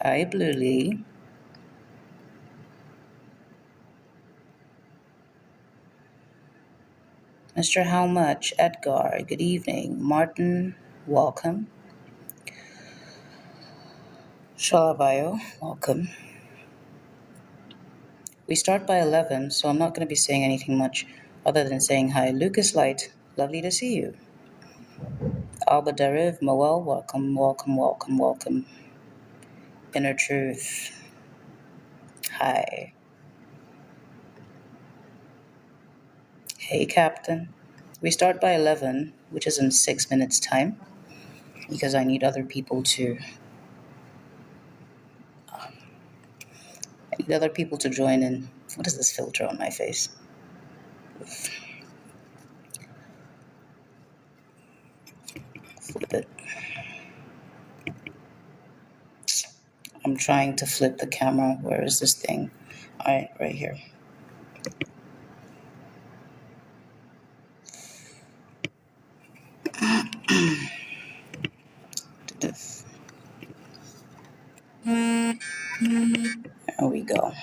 Hi, Bluely. Mr. How Much, Edgar, good evening. Martin, welcome. Shalabayo, welcome. We start by 11, so I'm not going to be saying anything much other than saying hi. Lucas Light, lovely to see you. Alba Deriv, Moel, welcome, welcome, welcome, welcome. Inner Truth, hi. Hey, Captain. We start by 11, which is in 6 minutes' time, because I need other people to join in. What is this filter on my face? Flip it. I'm trying to flip the camera. Where is this thing? All right here. There we go.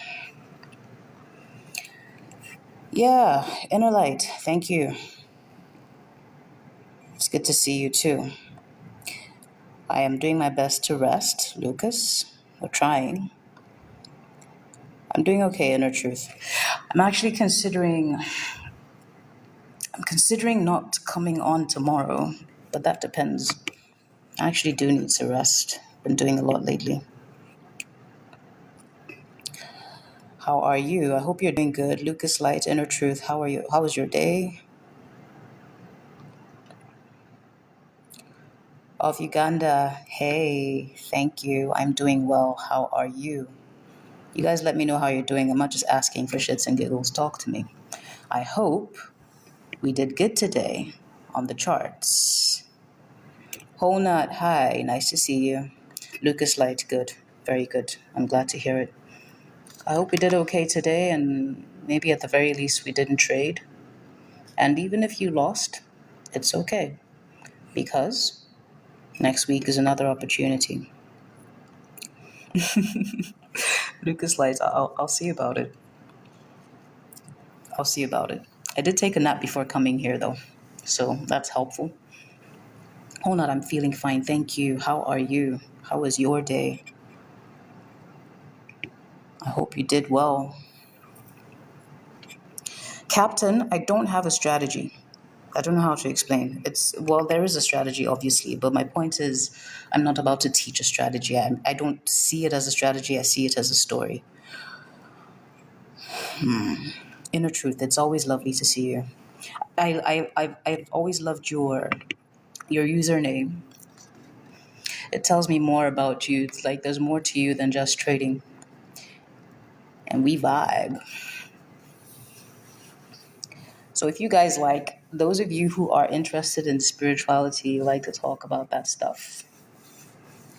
Yeah, Inner Light, thank you. It's good to see you too. I am doing my best to rest, Lucas. We're trying. I'm doing okay, Inner Truth. I'm actually considering not coming on tomorrow, but that depends. I actually do need to rest. Been doing a lot lately. How are you? I hope you're doing good. Lucas Light, Inner Truth, how are you? How was your day? Of Uganda, hey, thank you. I'm doing well. How are you? You guys let me know how you're doing. I'm not just asking for shits and giggles. Talk to me. I hope we did good today on the charts. Whole Nut, hi, nice to see you. Lucas Light, good, very good. I'm glad to hear it. I hope we did okay today, and maybe at the very least we didn't trade. And even if you lost, it's okay, because next week is another opportunity. Lucas Light, I'll see about it. I'll see about it. I did take a nap before coming here, though, so that's helpful. Hold on, I'm feeling fine. Thank you. How are you? How was your day? I hope you did well. Captain, I don't have a strategy. I don't know how to explain. Well, there is a strategy, obviously, but my point is, I'm not about to teach a strategy. I don't see it as a strategy, I see it as a story. Inner Truth, it's always lovely to see you. I've always loved your username. It tells me more about you. It's like there's more to you than just trading. And we vibe. So if you guys like, those of you who are interested in spirituality, like to talk about that stuff.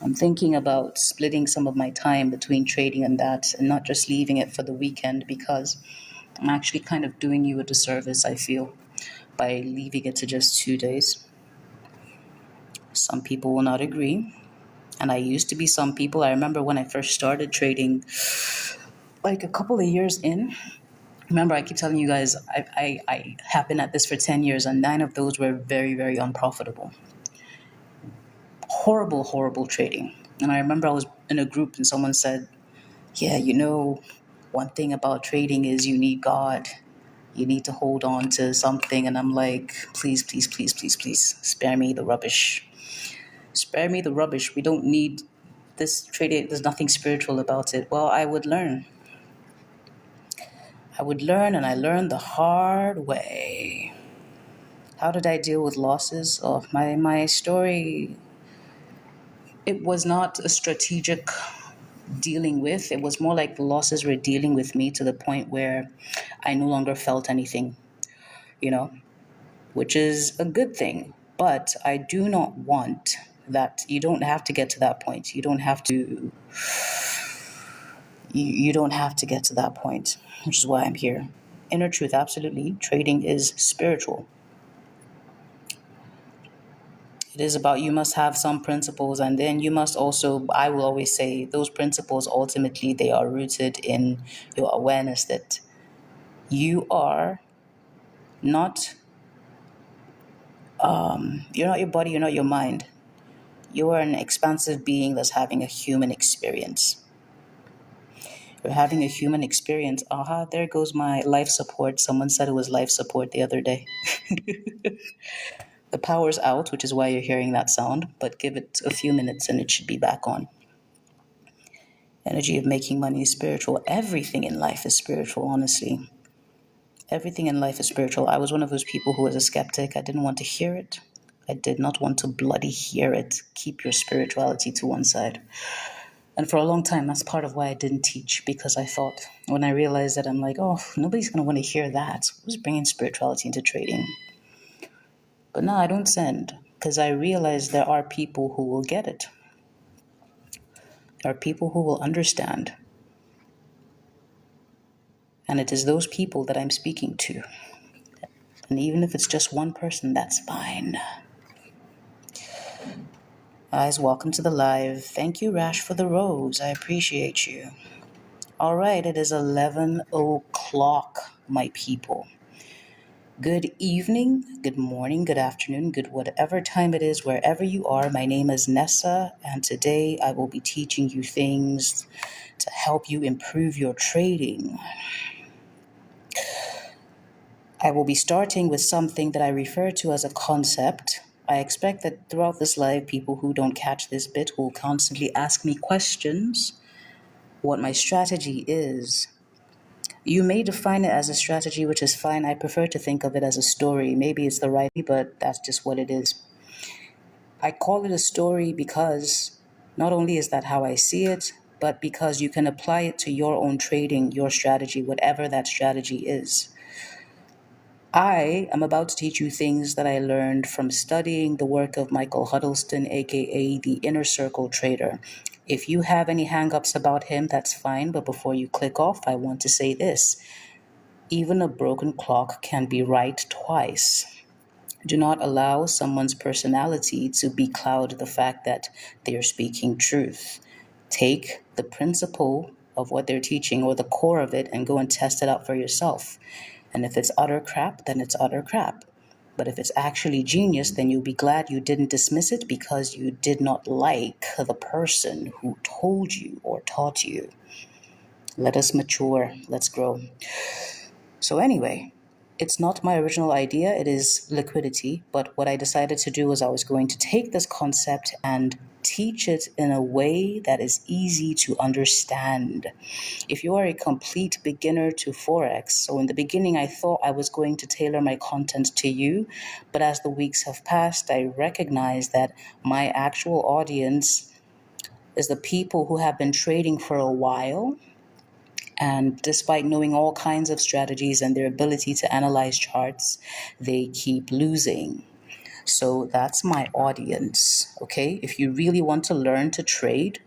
I'm thinking about splitting some of my time between trading and that and not just leaving it for the weekend, because I'm actually kind of doing you a disservice, I feel, by leaving it to just 2 days. Some people will not agree. And I used to be some people. I remember when I first started trading, like a couple of years in. Remember, I keep telling you guys, I have been at this for 10 years, and 9 of those were very, very unprofitable. Horrible, horrible trading. And I remember I was in a group and someone said, yeah, one thing about trading is you need God. You need to hold on to something. And I'm like, please, please, please, please, please, spare me the rubbish. Spare me the rubbish. We don't need this trading. There's nothing spiritual about it. Well, I would learn. And I learned the hard way. How did I deal with losses? Oh, my story, it was not a strategic dealing with. It was more like the losses were dealing with me to the point where I no longer felt anything, you know, which is a good thing. But I do not want that. You don't have to get to that point. You don't have to get to that point, which is why I'm here. Inner Truth, absolutely. Trading is spiritual. It is about you must have some principles, and then you must also, I will always say, those principles ultimately they are rooted in your awareness that you are not, you're not your body, you're not your mind. You are an expansive being that's having a human experience. You're having a human experience. Aha, there goes my life support. Someone said it was life support the other day. The power's out, which is why you're hearing that sound, but give it a few minutes and it should be back on. Energy of making money is spiritual. Everything in life is spiritual, honestly. Everything in life is spiritual. I was one of those people who was a skeptic. I didn't want to hear it. I did not want to bloody hear it. Keep your spirituality to one side. And for a long time, that's part of why I didn't teach, because I thought, when I realized that, I'm like, oh, nobody's going to want to hear that. Who's bringing spirituality into trading? But now I don't send, because I realize there are people who will get it. There are people who will understand. And it is those people that I'm speaking to. And even if it's just one person, that's fine. Guys, welcome to the live. Thank you, Rash, for the rose. I appreciate you. All right, it is 11 o'clock, my people. Good evening, good morning, good afternoon, good whatever time it is, wherever you are. My name is Nessa, and today I will be teaching you things to help you improve your trading. I will be starting with something that I refer to as a concept. I expect that throughout this live, people who don't catch this bit will constantly ask me questions, what my strategy is. You may define it as a strategy, which is fine. I prefer to think of it as a story. Maybe it's the right, but that's just what it is. I call it a story because not only is that how I see it, but because you can apply it to your own trading, your strategy, whatever that strategy is. I am about to teach you things that I learned from studying the work of Michael Huddleston, aka the Inner Circle Trader. If you have any hang-ups about him, that's fine, but before you click off, I want to say this. Even a broken clock can be right twice. Do not allow someone's personality to becloud the fact that they are speaking truth. Take the principle of what they're teaching or the core of it and go and test it out for yourself. And if it's utter crap, then it's utter crap. But if it's actually genius, then you'll be glad you didn't dismiss it because you did not like the person who told you or taught you. Let us mature. Let's grow. So anyway, it's not my original idea. It is liquidity. But what I decided to do was I was going to take this concept and teach it in a way that is easy to understand. If you are a complete beginner to Forex, so in the beginning I thought I was going to tailor my content to you, but as the weeks have passed, I recognize that my actual audience is the people who have been trading for a while. And despite knowing all kinds of strategies and their ability to analyze charts, they keep losing. So that's my audience, okay? If you really want to learn to trade,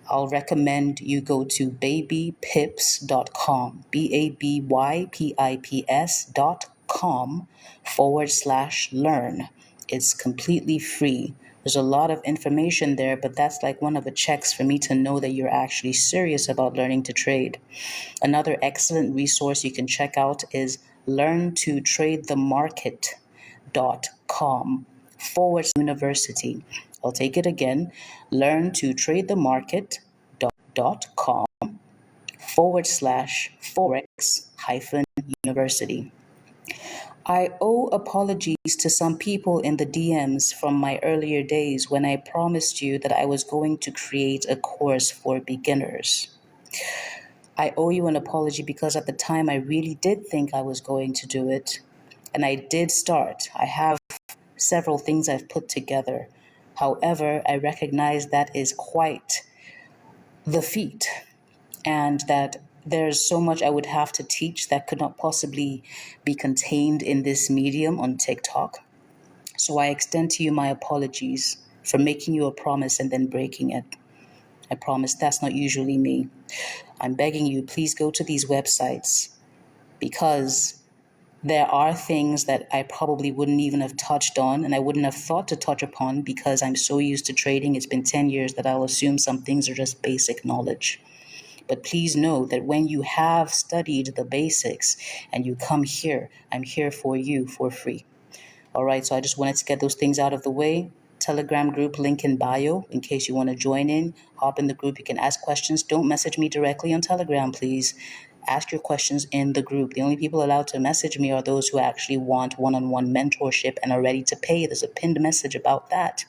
I'll recommend you go to babypips.com, babypips.com/learn. It's completely free. There's a lot of information there, but that's like one of the checks for me to know that you're actually serious about learning to trade. Another excellent resource you can check out is learntotradethemarket.com/university. I'll take it again, learntotradethemarket.com/forex-university. I owe apologies to some people in the DMs from my earlier days when I promised you that I was going to create a course for beginners. I owe you an apology because at the time I really did think I was going to do it. And I did start. I have several things I've put together. However, I recognize that is quite the feat, and that there's so much I would have to teach that could not possibly be contained in this medium on TikTok. So I extend to you my apologies for making you a promise and then breaking it. I promise that's not usually me. I'm begging you, please go to these websites because There are things that I probably wouldn't even have touched on and I wouldn't have thought to touch upon because I'm so used to trading. It's been 10 years that I'll assume some things are just basic knowledge. But please know that when you have studied the basics and you come here, I'm here for you for free. All right, so I just wanted to get those things out of the way. Telegram group link in bio in case you want to join in. Hop in the group. You can ask questions. Don't message me directly on Telegram, please. Ask your questions in the group. The only people allowed to message me are those who actually want one-on-one mentorship and are ready to pay. There's a pinned message about that.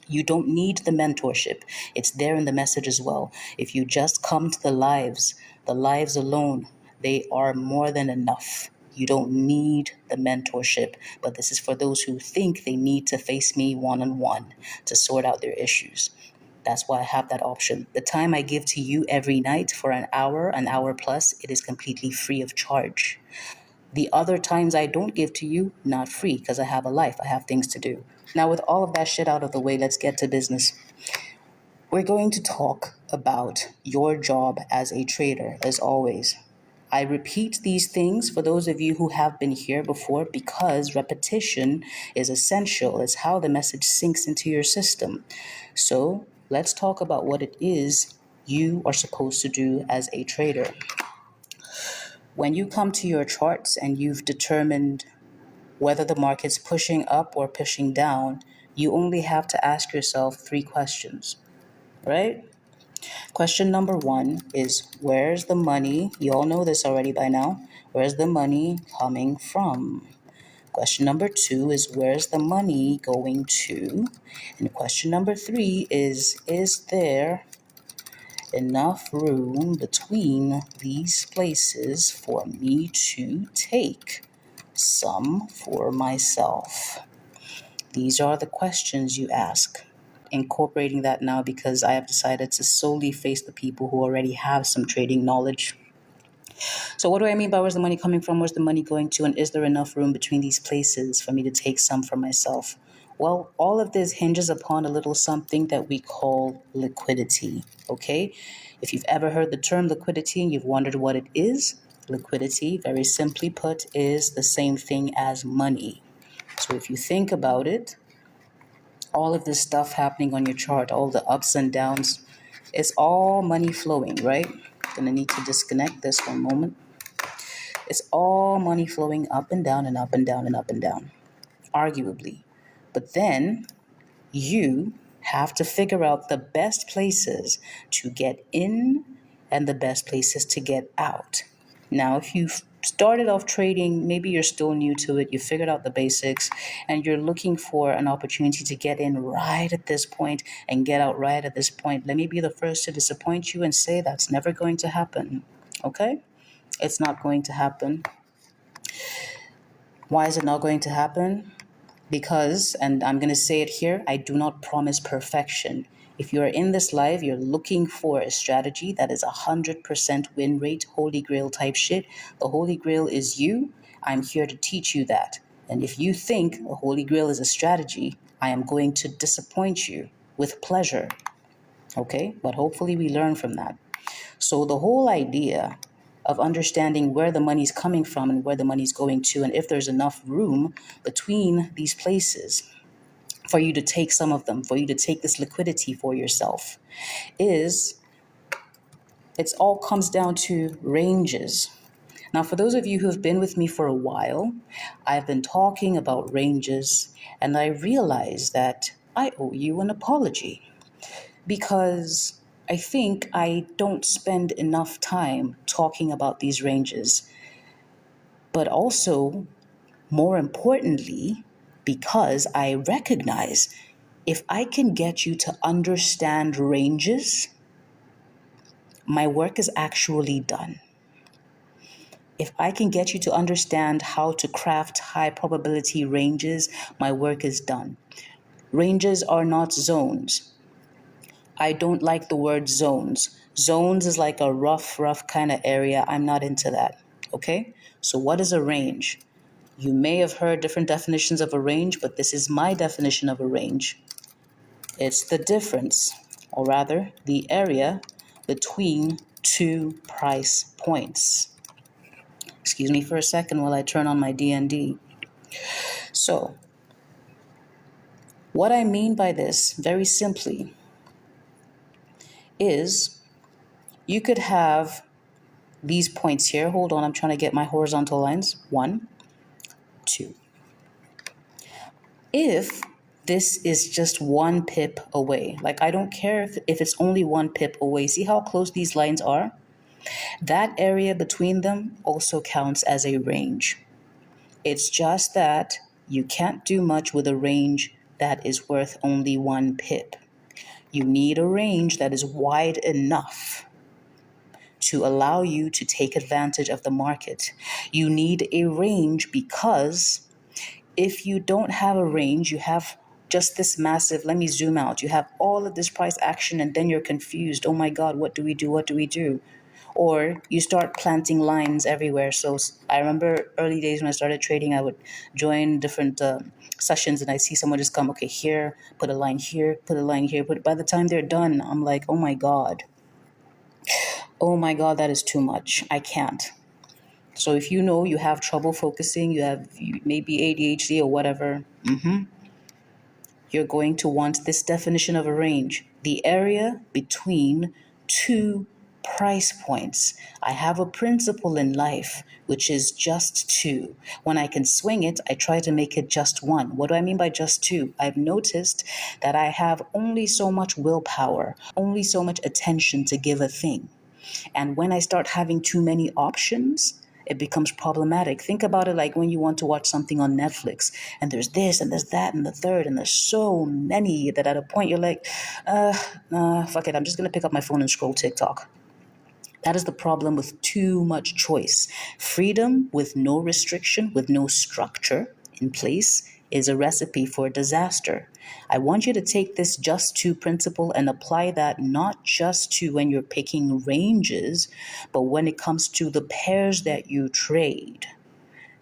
You don't need the mentorship. It's there in the message as well. If you just come to the lives alone, they are more than enough. You don't need the mentorship, but this is for those who think they need to face me one-on-one to sort out their issues. That's why I have that option. The time I give to you every night for an hour plus, it is completely free of charge. The other times I don't give to you, not free, because I have a life, I have things to do. Now, with all of that shit out of the way, let's get to business. We're going to talk about your job as a trader, as always. I repeat these things for those of you who have been here before because repetition is essential. It's how the message sinks into your system. So let's talk about what it is you are supposed to do as a trader. When you come to your charts and you've determined whether the market's pushing up or pushing down, you only have to ask yourself 3 questions, right? Question number 1 is, where's the money? You all know this already by now. Where's the money coming from? Question number 2 is, where's the money going to? And question number 3 is there enough room between these places for me to take some for myself? These are the questions you ask. Incorporating that now because I have decided to solely face the people who already have some trading knowledge. So what do I mean by where's the money coming from? Where's the money going to? And is there enough room between these places for me to take some for myself? Well, all of this hinges upon a little something that we call liquidity, okay? If you've ever heard the term liquidity and you've wondered what it is, liquidity, very simply put, is the same thing as money. So if you think about it, all of this stuff happening on your chart, all the ups and downs, it's all money flowing, right? Gonna need to disconnect this for a moment. It's all money flowing up and down and up and down and up and down, arguably. But then you have to figure out the best places to get in and the best places to get out. Now, if you've started off trading, maybe you're still new to it, you figured out the basics, and you're looking for an opportunity to get in right at this point and get out right at this point, let me be the first to disappoint you and say that's never going to happen, okay? It's not going to happen. Why is it not going to happen? Because, and I'm going to say it here, I do not promise perfection. If you're in this live, you're looking for a strategy that is 100% win rate, holy grail type shit. The holy grail is you. I'm here to teach you that. And if you think the holy grail is a strategy, I am going to disappoint you with pleasure. Okay? But hopefully we learn from that. So the whole idea of understanding where the money's coming from and where the money's going to, and if there's enough room between these places for you to take some of them, for you to take this liquidity for yourself, it's all comes down to ranges. Now, for those of you who have been with me for a while, I've been talking about ranges, and I realize that I owe you an apology because I think I don't spend enough time talking about these ranges, but also, more importantly, because I recognize if I can get you to understand ranges, my work is actually done. If I can get you to understand how to craft high probability ranges, my work is done. Ranges are not zones. I don't like the word zones. Zones is like a rough kind of area. I'm not into that. Okay? So what is a range? You may have heard different definitions of a range, but this is my definition of a range. It's the difference, or rather, the area between 2 price points. Excuse me for a second while I turn on my DND. So, what I mean by this, very simply, is you could have these points here. Hold on, I'm trying to get my horizontal lines. 1, 2. If this is just 1 pip away, like I don't care if it's only 1 pip away. See how close these lines are? That area between them also counts as a range. It's just that you can't do much with a range that is worth only 1 pip. You need a range that is wide enough to allow you to take advantage of the market. You need a range because if you don't have a range, you have just this massive, let me zoom out. You have all of this price action and then you're confused. Oh my God, what do we do? What do we do? Or you start planting lines everywhere. So I remember early days when I started trading, I would join different sessions and I see someone just come, okay, here, put a line here, put a line here. But by the time they're done, I'm like, oh my God, that is too much. I can't. So if you know you have trouble focusing, you have maybe ADHD or whatever, you're going to want this definition of a range. The area between 2 price points. I have a principle in life, which is just 2. When I can swing it, I try to make it just 1. What do I mean by just 2? I've noticed that I have only so much willpower, only so much attention to give a thing. And when I start having too many options, it becomes problematic. Think about it like when you want to watch something on Netflix and there's this and there's that and the third and there's so many that at a point you're like, fuck it, I'm just going to pick up my phone and scroll TikTok. That is the problem with too much choice. Freedom with no restriction, with no structure in place, is a recipe for disaster. I want you to take this just 2 principle and apply that not just to when you're picking ranges, but when it comes to the pairs that you trade.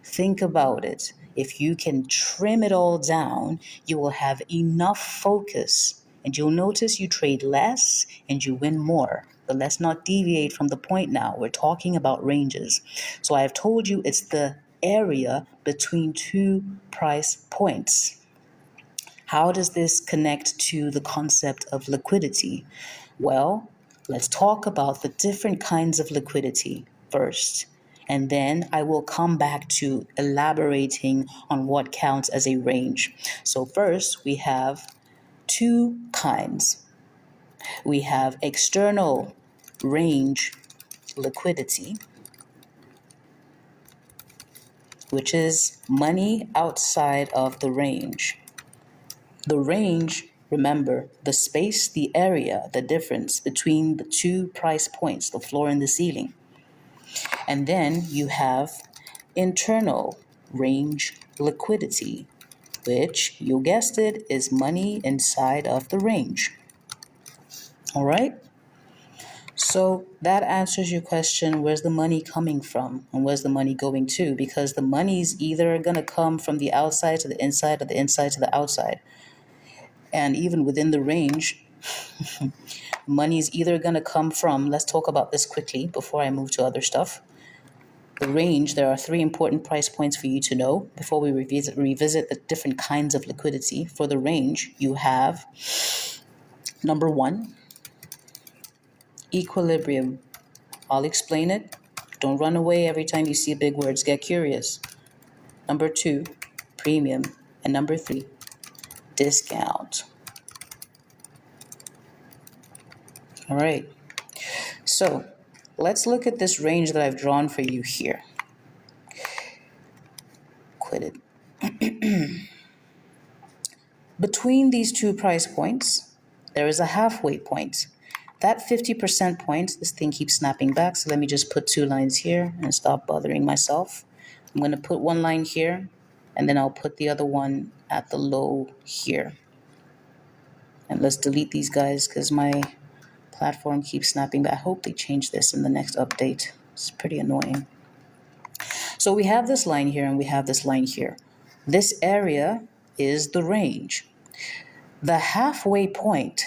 Think about it. If you can trim it all down, you will have enough focus and you'll notice you trade less and you win more. But let's not deviate from the point now. We're talking about ranges. So I have told you it's the area between 2 price points. How does this connect to the concept of liquidity? Well, let's talk about the different kinds of liquidity first. And then I will come back to elaborating on what counts as a range. So first, we have 2 kinds. We have external range liquidity, which is money outside of the range. The range, remember, the space, the area, the difference between the 2 price points, the floor and the ceiling. And then you have internal range liquidity, which, you guessed it, is money inside of the range. All right? So that answers your question, where's the money coming from and where's the money going to? Because the money's either going to come from the outside to the inside or the inside to the outside. And even within the range, money is either going to come from, let's talk about this quickly before I move to other stuff. The range, there are 3 important price points for you to know before we revisit the different kinds of liquidity. For the range, you have, number 1, equilibrium. I'll explain it. Don't run away every time you see big words. Get curious. Number 2, premium. And number 3, discount. All right. So let's look at this range that I've drawn for you here. Quit it. Between these 2 price points, there is a halfway point. That 50% point, this thing keeps snapping back, so let me just put 2 lines here and stop bothering myself. I'm going to put 1 line here, and then I'll put the other one at the low here. And let's delete these guys because my platform keeps snapping back. I hope they change this in the next update. It's pretty annoying. So we have this line here and we have this line here. This area is the range. The halfway point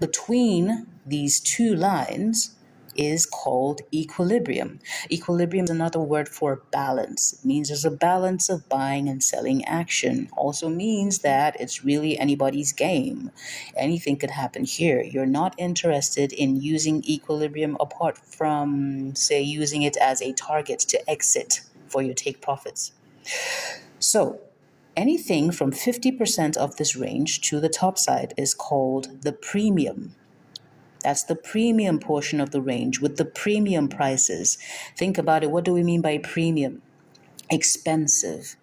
between these 2 lines is called equilibrium. Equilibrium is another word for balance. It means there's a balance of buying and selling action. Also means that it's really anybody's game. Anything could happen here. You're not interested in using equilibrium apart from, say, using it as a target to exit for your take profits. So, anything from 50% of this range to the top side is called the premium. That's the premium portion of the range with the premium prices. Think about it. What do we mean by premium? Expensive.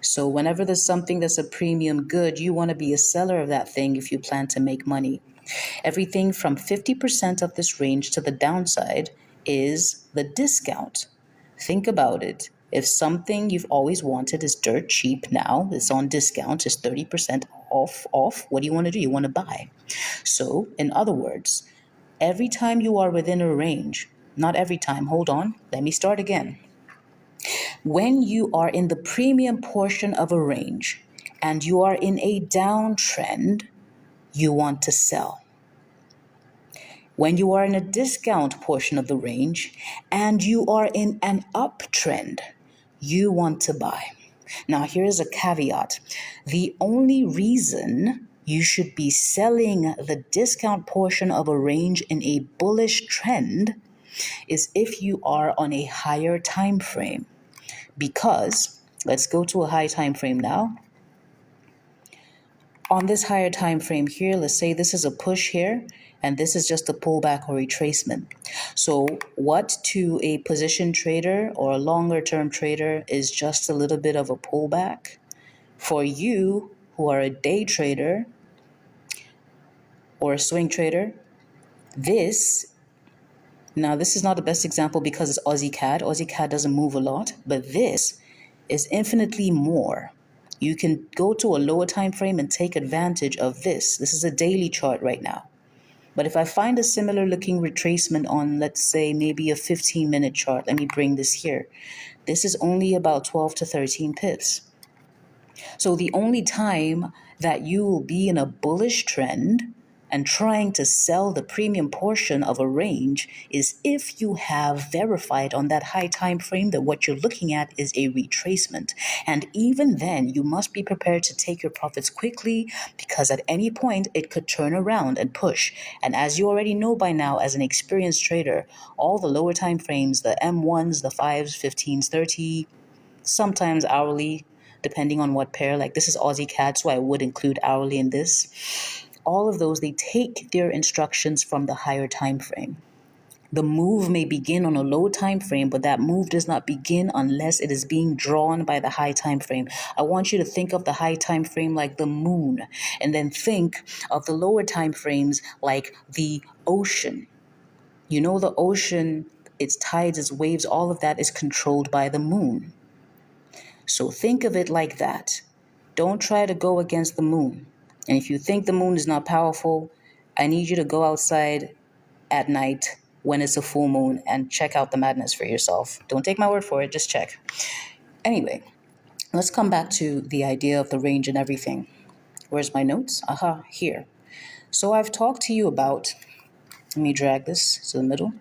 So whenever there's something that's a premium good, you want to be a seller of that thing if you plan to make money. Everything from 50% of this range to the downside is the discount. Think about it. If something you've always wanted is dirt cheap now, it's on discount, it's 30% off, what do you want to do? You want to buy. So, in other words, every time you are within a range, not every time, hold on, let me start again. When you are in the premium portion of a range and you are in a downtrend, you want to sell. When you are in a discount portion of the range and you are in an uptrend, you want to buy. Now, here's a caveat. The only reason you should be selling the discount portion of a range in a bullish trend is if you are on a higher time frame. Because, let's go to a high time frame now. On this higher time frame here, let's say this is a push here, and this is just a pullback or retracement. So what to a position trader or a longer term trader is just a little bit of a pullback. For you who are a day trader or a swing trader, this is not the best example because it's Aussie CAD. Aussie CAD doesn't move a lot, but this is infinitely more. You can go to a lower time frame and take advantage of this. This is a daily chart right now. But if I find a similar looking retracement on, let's say, maybe a 15-minute chart, let me bring this here. This is only about 12 to 13 pips. So the only time that you will be in a bullish trend and trying to sell the premium portion of a range is if you have verified on that high time frame that what you're looking at is a retracement. And even then, you must be prepared to take your profits quickly because at any point it could turn around and push. And as you already know by now as an experienced trader, all the lower time frames, the M1s, the 5s, 15s, 30, sometimes hourly, depending on what pair, like this is Aussie CAD, so I would include hourly in this. All of those, they take their instructions from the higher time frame. The move may begin on a low time frame, but that move does not begin unless it is being drawn by the high time frame. I want you to think of the high time frame like the moon, and then think of the lower time frames like the ocean. You know, the ocean, its tides, its waves, all of that is controlled by the moon. So think of it like that. Don't try to go against the moon. And if you think the moon is not powerful, I need you to go outside at night when it's a full moon and check out the madness for yourself. Don't take my word for it, just check. Anyway, let's come back to the idea of the range and everything. Where's my notes? Here. So I've talked to you about, let me drag this to the middle.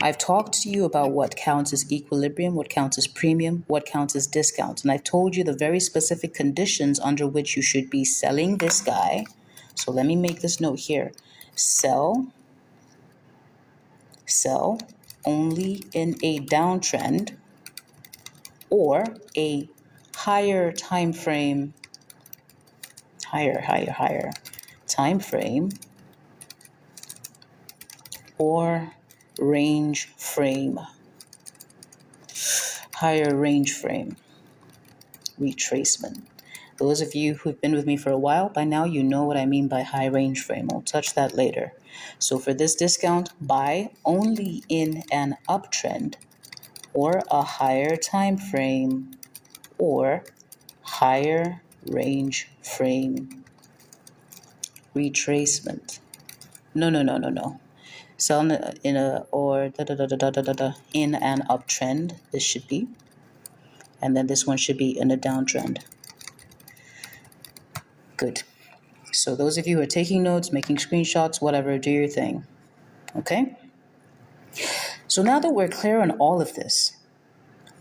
I've talked to you about what counts as equilibrium, what counts as premium, what counts as discount. And I've told you the very specific conditions under which you should be selling this guy. So let me make this note here. Sell only in a downtrend or a higher time frame, higher time frame or range frame, higher range frame, retracement. Those of you who've been with me for a while, by now you know what I mean by high range frame. I'll touch that later. So for this discount, buy only in an uptrend or a higher time frame or higher range frame retracement. No. Sell in an uptrend. This should be, and then this one should be in a downtrend. Good. So those of you who are taking notes, making screenshots, whatever, do your thing. Okay? So now that we're clear on all of this,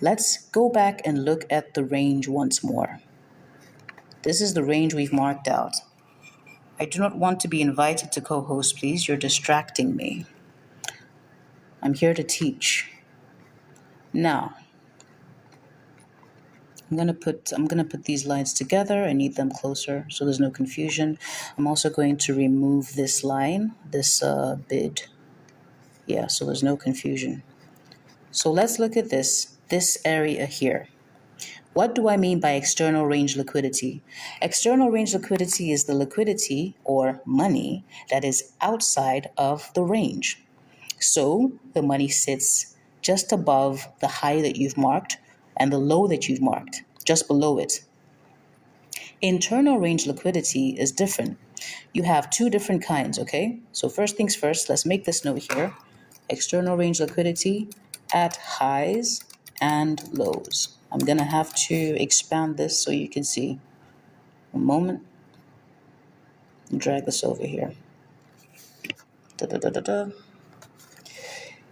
let's go back and look at the range once more. This is the range we've marked out. I do not want to be invited to co-host, please. You're distracting me. I'm here to teach. Now, I'm gonna put these lines together. I need them closer so there's no confusion. I'm also going to remove this line, this bid. Yeah, so there's no confusion. So let's look at this area here. What do I mean by external range liquidity? External range liquidity is the liquidity or money that is outside of the range. So the money sits just above the high that you've marked and the low that you've marked, just below it. Internal range liquidity is different. You have two different kinds, okay? So first things first, let's make this note here. External range liquidity at highs and lows. I'm gonna have to expand this so you can see. A moment. Drag this over here. Da, da, da, da, da.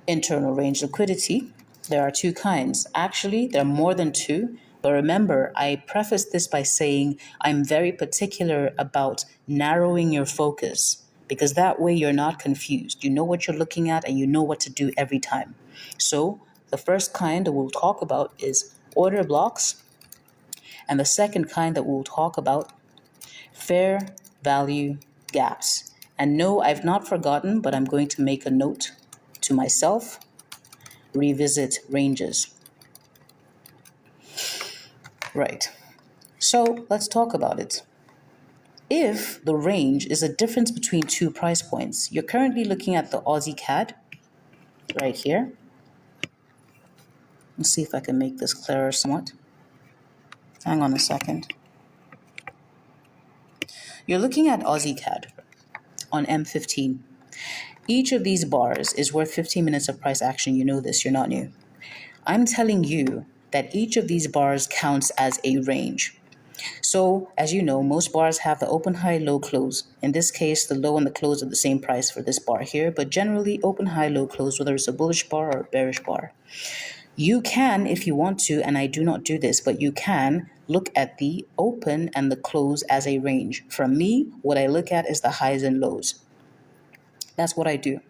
Internal range liquidity. There are two kinds. Actually, there are more than two. But remember, I prefaced this by saying I'm very particular about narrowing your focus because that way you're not confused. You know what you're looking at and you know what to do every time. So the first kind that we'll talk about is order blocks. And the second kind that we'll talk about, fair value gaps. And no, I've not forgotten, but I'm going to make a note to myself, revisit ranges. Right. So let's talk about it. If the range is a difference between two price points, you're currently looking at the Aussie CAD right here. Let's see if I can make this clearer somewhat. Hang on a second. You're looking at Aussie CAD on M15. Each of these bars is worth 15 minutes of price action. You know this, you're not new. I'm telling you that each of these bars counts as a range. So, as you know, most bars have the open, high, low, close. In this case, the low and the close are the same price for this bar here, but generally open, high, low, close, whether it's a bullish bar or a bearish bar. You can, if you want to, and I do not do this, but you can look at the open and the close as a range. For me, what I look at is the highs and lows. That's what I do.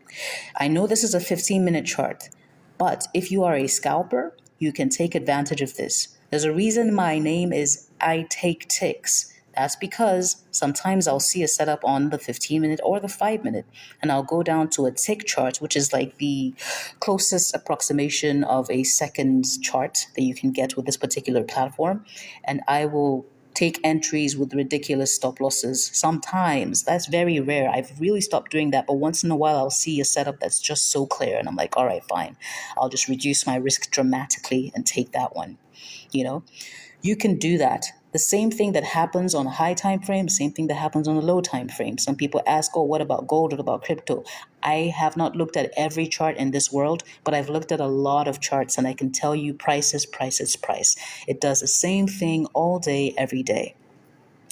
I know this is a 15-minute chart, but if you are a scalper, you can take advantage of this. There's a reason my name is I Take Ticks. That's because sometimes I'll see a setup on the 15-minute or the 5-minute, and I'll go down to a tick chart, which is like the closest approximation of a second chart that you can get with this particular platform, and I will take entries with ridiculous stop losses. Sometimes, that's very rare. I've really stopped doing that, but once in a while I'll see a setup that's just so clear, and I'm like, all right, fine. I'll just reduce my risk dramatically and take that one. You can do that. The same thing that happens on a high time frame, same thing that happens on a low time frame. Some people ask, oh, what about gold? What about crypto? I have not looked at every chart in this world, but I've looked at a lot of charts and I can tell you price. It does the same thing all day, every day.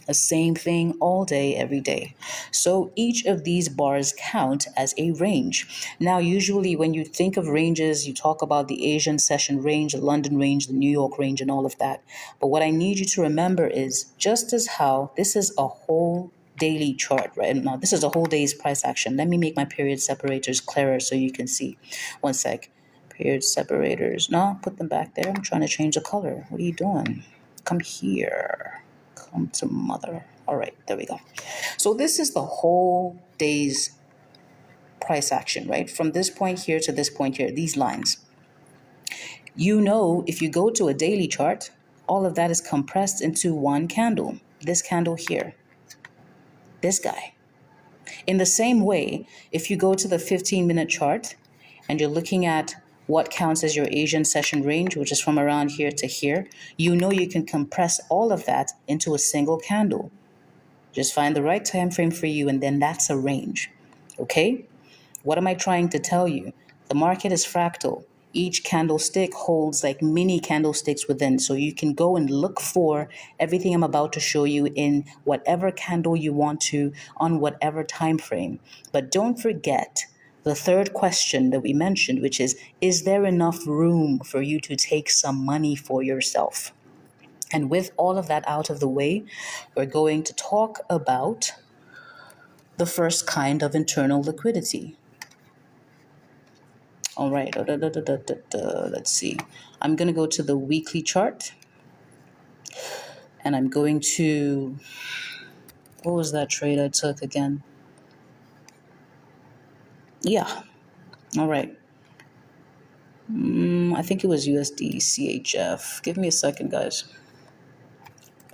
The same thing all day, every day. So each of these bars count as a range. Now, usually when you think of ranges, you talk about the Asian session range, the London range, the New York range, and all of that. But what I need you to remember is just as how this is a whole daily chart, right? Now, this is a whole day's price action. Let me make my period separators clearer so you can see. One sec. Period separators. No, put them back there. I'm trying to change the color. What are you doing? Come here. Come to mother. All right, there we go. So this is the whole day's price action, right? From this point here to this point here, these lines. If you go to a daily chart, all of that is compressed into one candle. This candle here. This guy. In the same way, if you go to the 15-minute chart and you're looking at what counts as your Asian session range, which is from around here to here, you can compress all of that into a single candle. Just find the right time frame for you, and then that's a range. Okay? What am I trying to tell you? The market is fractal. Each candlestick holds like mini candlesticks within, so you can go and look for everything I'm about to show you in whatever candle you want to on whatever time frame. But don't forget, the third question that we mentioned, which is there enough room for you to take some money for yourself? And with all of that out of the way, we're going to talk about the first kind of internal liquidity. All right, let's see. I'm going to go to the weekly chart and I'm going to, what was that trade I took again? Yeah, all right. I think it was USD CHF. Give me a second, guys.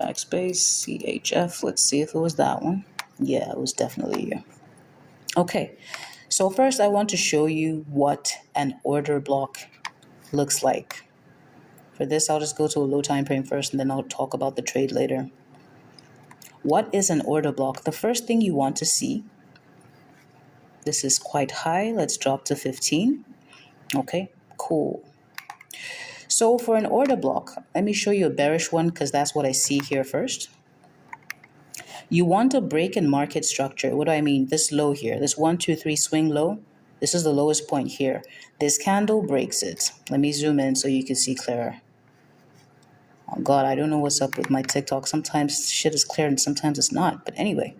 Backspace CHF. Let's see if it was that one. Yeah, it was definitely here. Okay, so first I want to show you what an order block looks like. For this, I'll just go to a low time frame first and then I'll talk about the trade later. What is an order block? The first thing you want to see, this is quite high. Let's drop to 15. Okay, cool. So for an order block, let me show you a bearish one because that's what I see here first. You want a break in market structure. What do I mean? This low here, this 1, 2, 3 swing low. This is the lowest point here. This candle breaks it. Let me zoom in so you can see clearer. Oh God, I don't know what's up with my TikTok. Sometimes shit is clear and sometimes it's not. But anyway,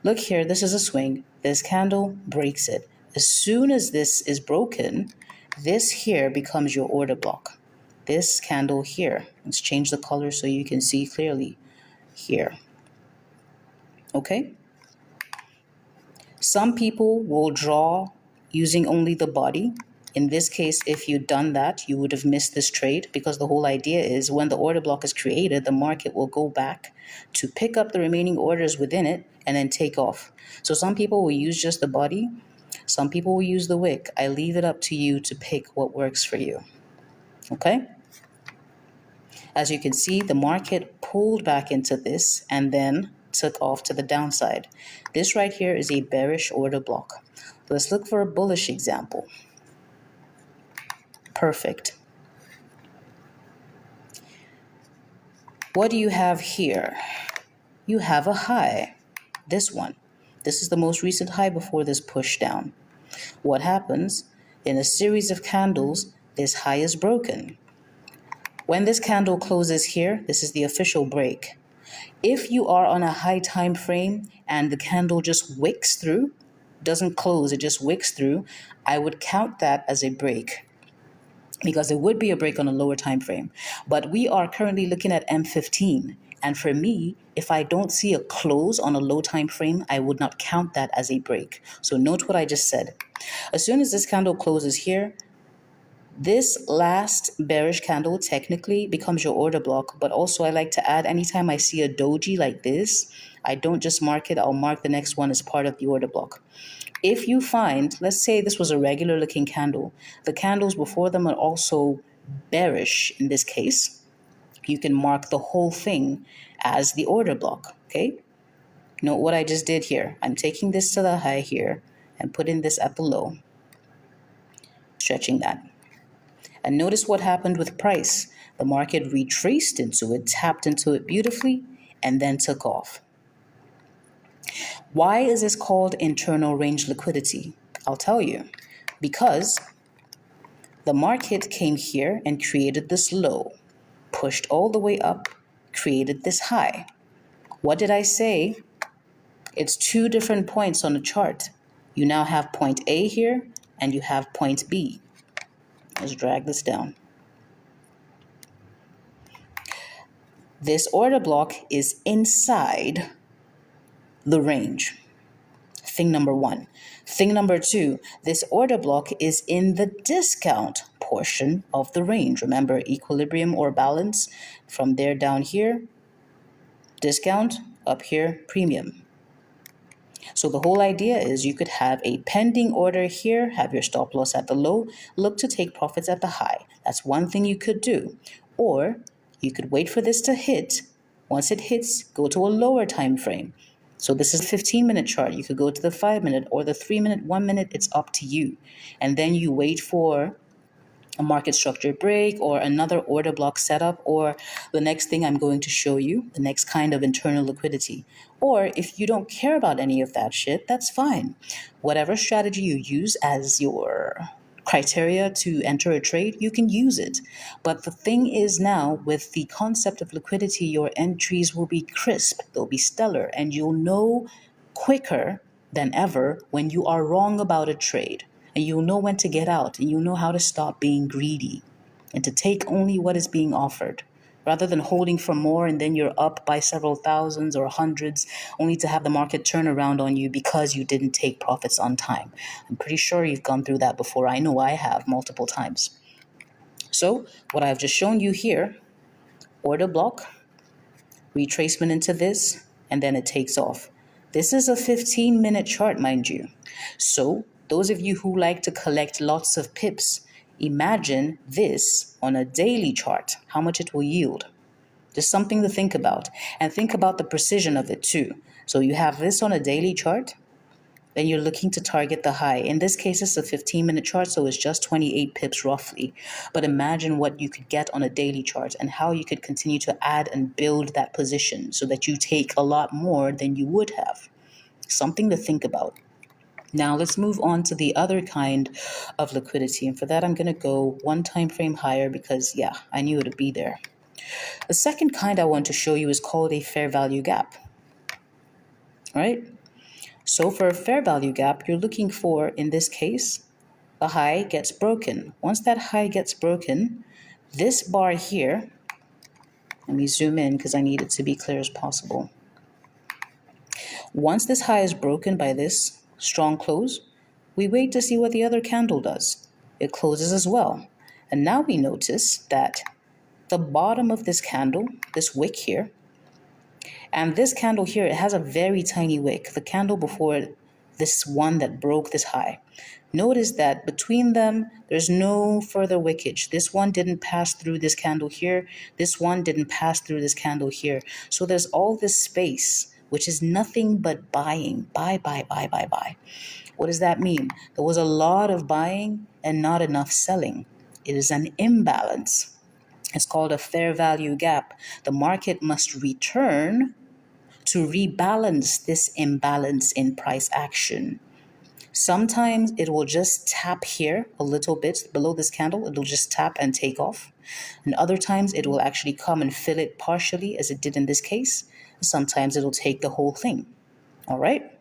look here. This is a swing. This candle breaks it. As soon as this is broken, this here becomes your order block. This candle here. Let's change the color so you can see clearly here. Okay? Some people will draw using only the body. In this case, if you'd done that, you would have missed this trade because the whole idea is when the order block is created, the market will go back to pick up the remaining orders within it and then take off. So some people will use just the body. Some people will use the wick. I leave it up to you to pick what works for you. Okay? As you can see, the market pulled back into this and then took off to the downside. This right here is a bearish order block. Let's look for a bullish example. Perfect. What do you have here? You have a high. This one. This is the most recent high before this push down. What happens? In a series of candles, this high is broken. When this candle closes here, this is the official break. If you are on a high time frame and the candle just wicks through, doesn't close, it just wicks through, I would count that as a break because it would be a break on a lower time frame. But we are currently looking at M15. And for me, if I don't see a close on a low time frame, I would not count that as a break. So note what I just said. As soon as this candle closes here, this last bearish candle technically becomes your order block, but also I like to add anytime I see a doji like this, I don't just mark it, I'll mark the next one as part of the order block. If you find, let's say this was a regular looking candle, the candles before them are also bearish in this case, you can mark the whole thing as the order block, okay? Note what I just did here. I'm taking this to the high here and putting this at the low, stretching that. And notice what happened with price. The market retraced into it, tapped into it beautifully, and then took off. Why is this called internal range liquidity? I'll tell you. Because the market came here and created this low, pushed all the way up, created this high. What did I say? It's two different points on the chart. You now have point A here, and you have point B. Let's drag this down. This order block is inside the range. Thing number one. Thing number two, this order block is in the discount portion of the range. Remember, equilibrium or balance. From there down here, discount, up here, premium. So the whole idea is you could have a pending order here, have your stop loss at the low, look to take profits at the high. That's one thing you could do. Or you could wait for this to hit. Once it hits, go to a lower time frame. So this is a 15-minute chart. You could go to the 5-minute or the 3-minute, 1 minute. It's up to you. And then you wait for a market structure break or another order block setup, or the next thing I'm going to show you, the next kind of internal liquidity. Or if you don't care about any of that shit, that's fine. Whatever strategy you use as your criteria to enter a trade, you can use it. But the thing is now, with the concept of liquidity, your entries will be crisp, they'll be stellar, and you'll know quicker than ever when you are wrong about a trade. And you'll know when to get out, and you'll know how to stop being greedy and to take only what is being offered, rather than holding for more and then you're up by several thousands or hundreds only to have the market turn around on you because you didn't take profits on time. I'm pretty sure you've gone through that before. I know I have multiple times. So what I've just shown you here, order block, retracement into this, and then it takes off. This is a 15-minute chart, mind you. So those of you who like to collect lots of pips, imagine this on a daily chart, how much it will yield. Just something to think about. And think about the precision of it too. So you have this on a daily chart, then you're looking to target the high. In this case, it's a 15-minute chart, so it's just 28 pips roughly. But imagine what you could get on a daily chart and how you could continue to add and build that position so that you take a lot more than you would have. Something to think about. Now let's move on to the other kind of liquidity. And for that, I'm going to go one time frame higher because, yeah, I knew it would be there. The second kind I want to show you is called a fair value gap. All right? So for a fair value gap, you're looking for, in this case, the high gets broken. Once that high gets broken, this bar here, let me zoom in because I need it to be clear as possible. Once this high is broken by this strong close, we wait to see what the other candle does. It closes as well. And now we notice that the bottom of this candle, this wick here, and this candle here, it has a very tiny wick. The candle before it, this one that broke this high. Notice that between them, there's no further wickage. This one didn't pass through this candle here. This one didn't pass through this candle here. So there's all this space, which is nothing but buying. Buy, buy, buy, buy, buy. What does that mean? There was a lot of buying and not enough selling. It is an imbalance. It's called a fair value gap. The market must return to rebalance this imbalance in price action. Sometimes it will just tap here a little bit below this candle. It'll just tap and take off. And other times it will actually come and fill it partially, as it did in this case. Sometimes it'll take the whole thing. All right?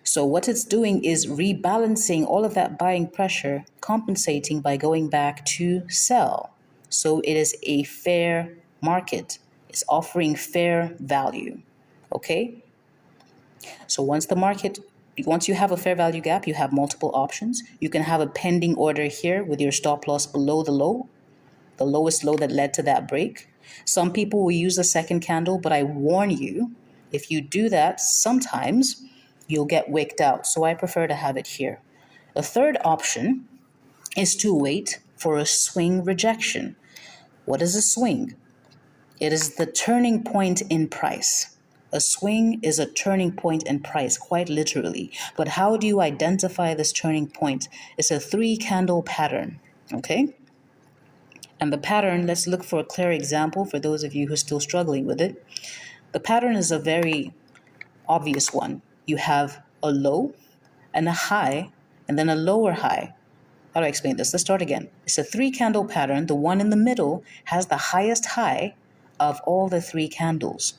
So what it's doing is rebalancing all of that buying pressure, compensating by going back to sell. So it is a fair market. It's offering fair value. Okay? So once you have a fair value gap, you have multiple options. You can have a pending order here with your stop loss below the low, the lowest low that led to that break. Some people will use the second candle, but I warn you, if you do that, sometimes you'll get wicked out. So I prefer to have it here. The third option is to wait for a swing rejection. What is a swing? It is the turning point in price. A swing is a turning point in price, quite literally. But how do you identify this turning point? It's a 3-candle pattern, okay? And the pattern, let's look for a clear example for those of you who are still struggling with it. The pattern is a very obvious one. You have a low and a high, and then a lower high. How do I explain this? Let's start again. It's a 3-candle pattern. The one in the middle has the highest high of all the 3 candles.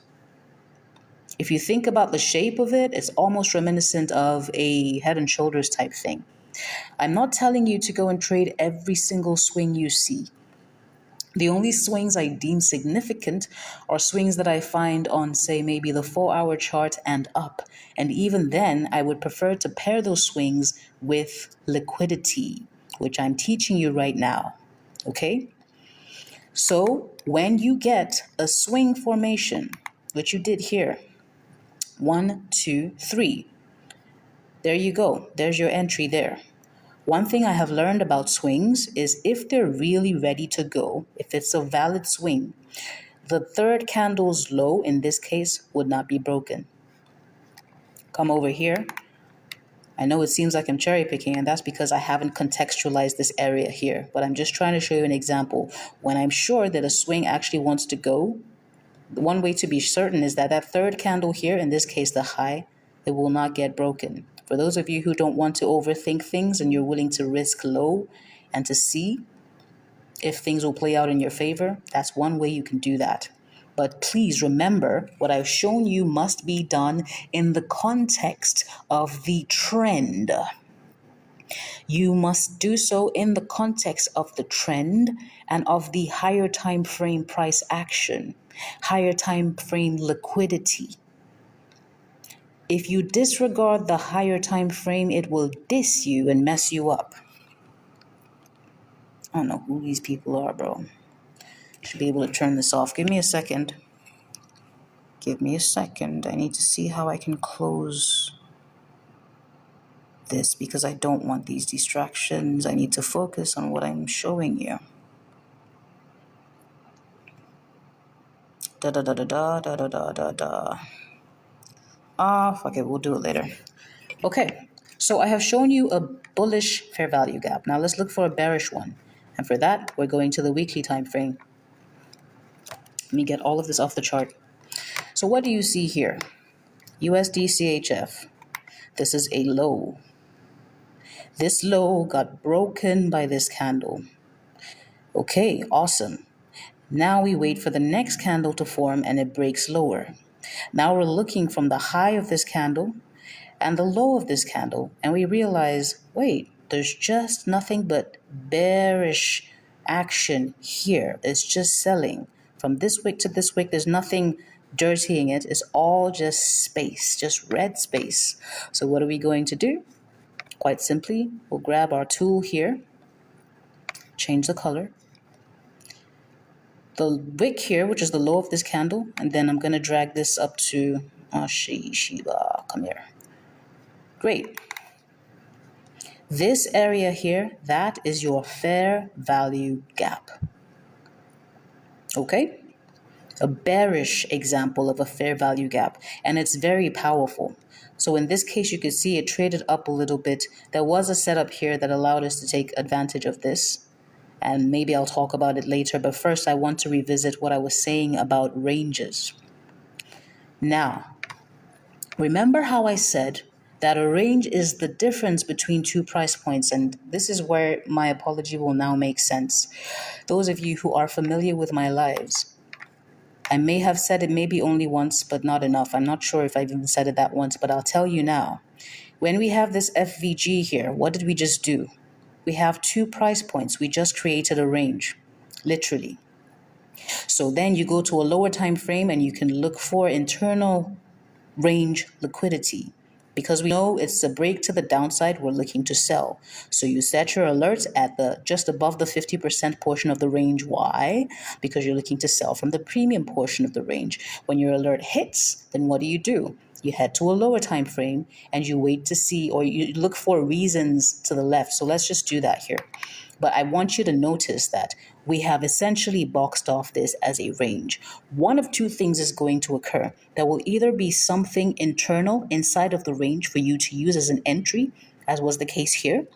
If you think about the shape of it, it's almost reminiscent of a head and shoulders type thing. I'm not telling you to go and trade every single swing you see. The only swings I deem significant are swings that I find on, say, maybe the 4-hour chart and up. And even then, I would prefer to pair those swings with liquidity, which I'm teaching you right now. Okay? So when you get a swing formation, which you did here, 1, 2, 3, there you go. There's your entry there. One thing I have learned about swings is if they're really ready to go, if it's a valid swing, the 3rd candle's low in this case would not be broken. Come over here. I know it seems like I'm cherry picking, and that's because I haven't contextualized this area here. But I'm just trying to show you an example. When I'm sure that a swing actually wants to go, one way to be certain is that that third candle here, in this case the high, it will not get broken. For those of you who don't want to overthink things and you're willing to risk low and to see if things will play out in your favor, that's one way you can do that. But please remember, what I've shown you must be done in the context of the trend. You must do so in the context of the trend and of the higher time frame price action, higher time frame liquidity. If you disregard the higher time frame, it will diss you and mess you up. I don't know who these people are, bro. Should be able to turn this off. Give me a second. Give me a second. I need to see how I can close this because I don't want these distractions. I need to focus on what I'm showing you. Da da da da da da da da da da. Fuck it, we'll do it later. Okay, so I have shown you a bullish fair value gap. Now let's look for a bearish one. And for that, we're going to the weekly time frame. Let me get all of this off the chart. So what do you see here? USD CHF. This is a low. This low got broken by this candle. Okay, awesome. Now we wait for the next candle to form and it breaks lower. Now we're looking from the high of this candle and the low of this candle, and we realize, wait, there's just nothing but bearish action here. It's just selling. From this wick to this wick, there's nothing dirtying it. It's all just space, just red space. So what are we going to do? Quite simply, we'll grab our tool here, change the color. The wick here, which is the low of this candle, and then I'm going to drag this up to Shiba. Come here. Great. This area here, that is your fair value gap. Okay? A bearish example of a fair value gap, and it's very powerful. So in this case, you can see it traded up a little bit. There was a setup here that allowed us to take advantage of this. And maybe I'll talk about it later, but first I want to revisit what I was saying about ranges. Now, remember how I said that a range is the difference between two price points, and this is where my apology will now make sense. Those of you who are familiar with my lives, I may have said it maybe only once, but not enough. I'm not sure if I've even said it that once, but I'll tell you now. When we have this FVG here, what did we just do? We have two price points. We just created a range, literally. So then you go to a lower time frame and you can look for internal range liquidity. Because we know it's a break to the downside, we're looking to sell. So you set your alerts at the just above the 50% portion of the range. Why? Because you're looking to sell from the premium portion of the range. When your alert hits, then what do? You head to a lower time frame and you wait to see, or you look for reasons to the left. So let's just do that here. But I want you to notice that we have essentially boxed off this as a range. One of two things is going to occur. There will either be something internal inside of the range for you to use as an entry, as was the case here,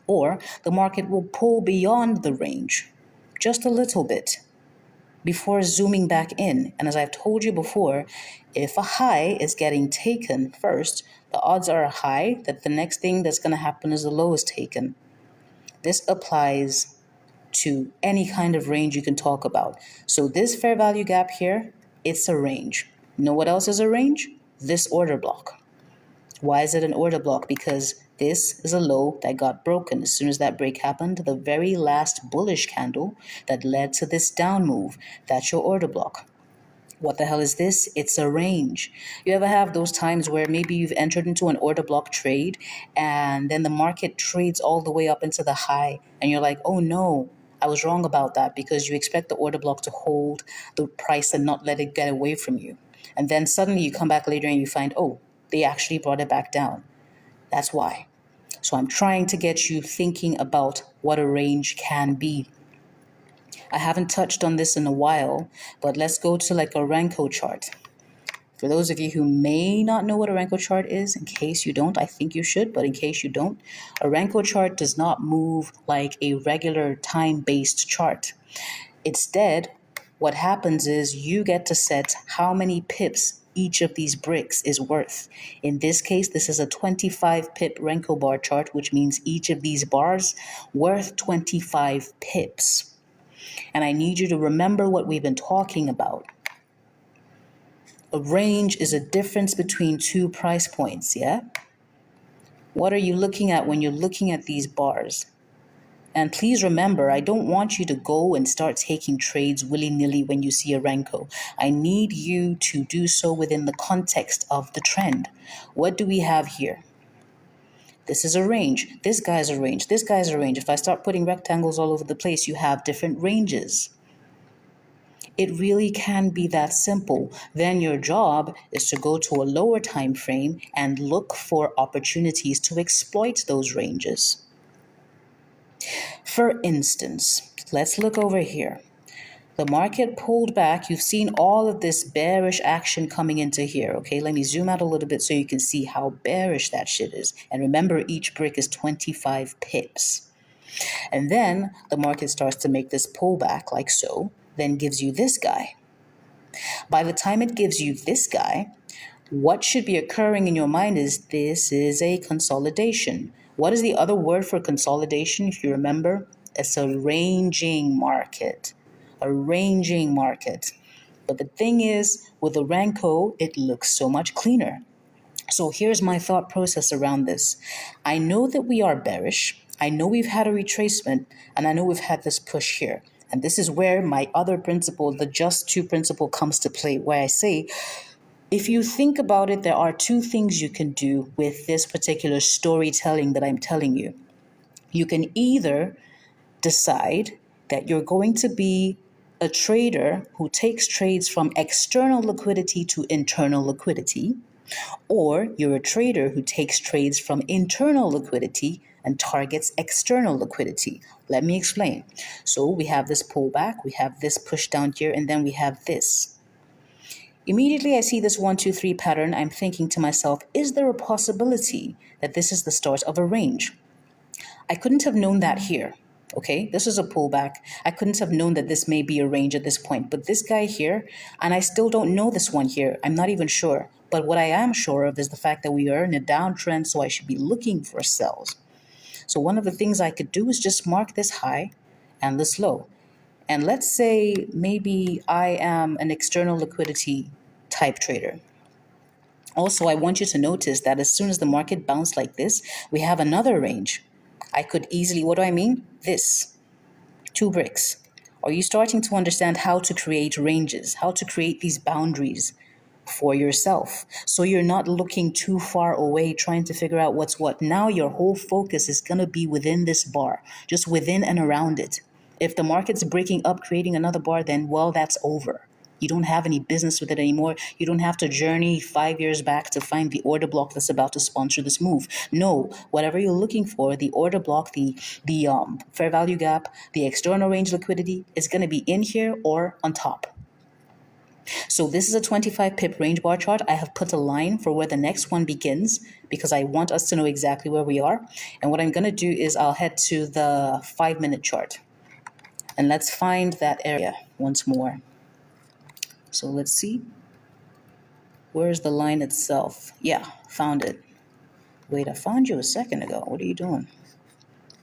or the market will pull beyond the range just a little bit before zooming back in. And as I've told you before, if a high is getting taken first, the odds are high that the next thing that's going to happen is the low is taken. This applies to any kind of range you can talk about. So this fair value gap here, it's a range. You know what else is a range? This order block. Why is it an order block? Because this is a low that got broken. As soon as that break happened, the very last bullish candle that led to this down move, that's your order block. What the hell is this? It's a range. You ever have those times where maybe you've entered into an order block trade and then the market trades all the way up into the high and you're like, oh no, I was wrong about that, because you expect the order block to hold the price and not let it get away from you. And then suddenly you come back later and you find, oh, they actually brought it back down. That's why. So I'm trying to get you thinking about what a range can be. I haven't touched on this in a while, but let's go to like a Renko chart. For those of you who may not know what a Renko chart is, in case you don't, I think you should, but in case you don't, a Renko chart does not move like a regular time-based chart. Instead, what happens is you get to set how many pips each of these bricks is worth. In this case, this is a 25 pip Renko bar chart, which means each of these bars worth 25 pips. And I need you to remember what we've been talking about. A range is a difference between two price points, yeah? What are you looking at when you're looking at these bars? And please remember, I don't want you to go and start taking trades willy-nilly when you see a Renko. I need you to do so within the context of the trend. What do we have here? This is a range. This guy's a range. This guy's a range. If I start putting rectangles all over the place, you have different ranges. It really can be that simple. Then your job is to go to a lower time frame and look for opportunities to exploit those ranges. For instance, let's look over here. The market pulled back. You've seen all of this bearish action coming into here. Okay, let me zoom out a little bit so you can see how bearish that shit is. And remember, each brick is 25 pips. And then the market starts to make this pullback like so, then gives you this guy. By the time it gives you this guy, what should be occurring in your mind is this is a consolidation. What is the other word for consolidation, if you remember? It's a ranging market. A ranging market. But the thing is, with the Renko, it looks so much cleaner. So here's my thought process around this. I know that we are bearish. I know we've had a retracement, and I know we've had this push here. And this is where my other principle, the just two principle, comes to play, where I say, if you think about it, there are two things you can do with this particular storytelling that I'm telling you. You can either decide that you're going to be a trader who takes trades from external liquidity to internal liquidity, or you're a trader who takes trades from internal liquidity and targets external liquidity. Let me explain. So we have this pullback, we have this push down here, and then we have this. Immediately I see this 1, 2, 3 pattern. I'm thinking to myself, is there a possibility that this is the start of a range? I couldn't have known that here. Okay, this is a pullback. I couldn't have known that this may be a range at this point. But this guy here, and I still don't know this one here. I'm not even sure. But what I am sure of is the fact that we are in a downtrend, so I should be looking for sells. So one of the things I could do is just mark this high and this low. And let's say maybe I am an external liquidity type trader. Also, I want you to notice that as soon as the market bounced like this, we have another range. I could easily, what do I mean? This, 2 bricks. Are you starting to understand how to create ranges, how to create these boundaries for yourself? So you're not looking too far away trying to figure out what's what. Now your whole focus is going to be within this bar, just within and around it. If the market's breaking up, creating another bar, then, well, that's over. You don't have any business with it anymore. You don't have to journey 5 years back to find the order block that's about to sponsor this move. No, whatever you're looking for, the order block, the fair value gap, the external range liquidity, is going to be in here or on top. So this is a 25 pip range bar chart. I have put a line for where the next one begins because I want us to know exactly where we are. And what I'm going to do is I'll head to the 5-minute chart. And let's find that area once more. So let's see. Where's the line itself? Yeah, found it. Wait, I found you a second ago. What are you doing?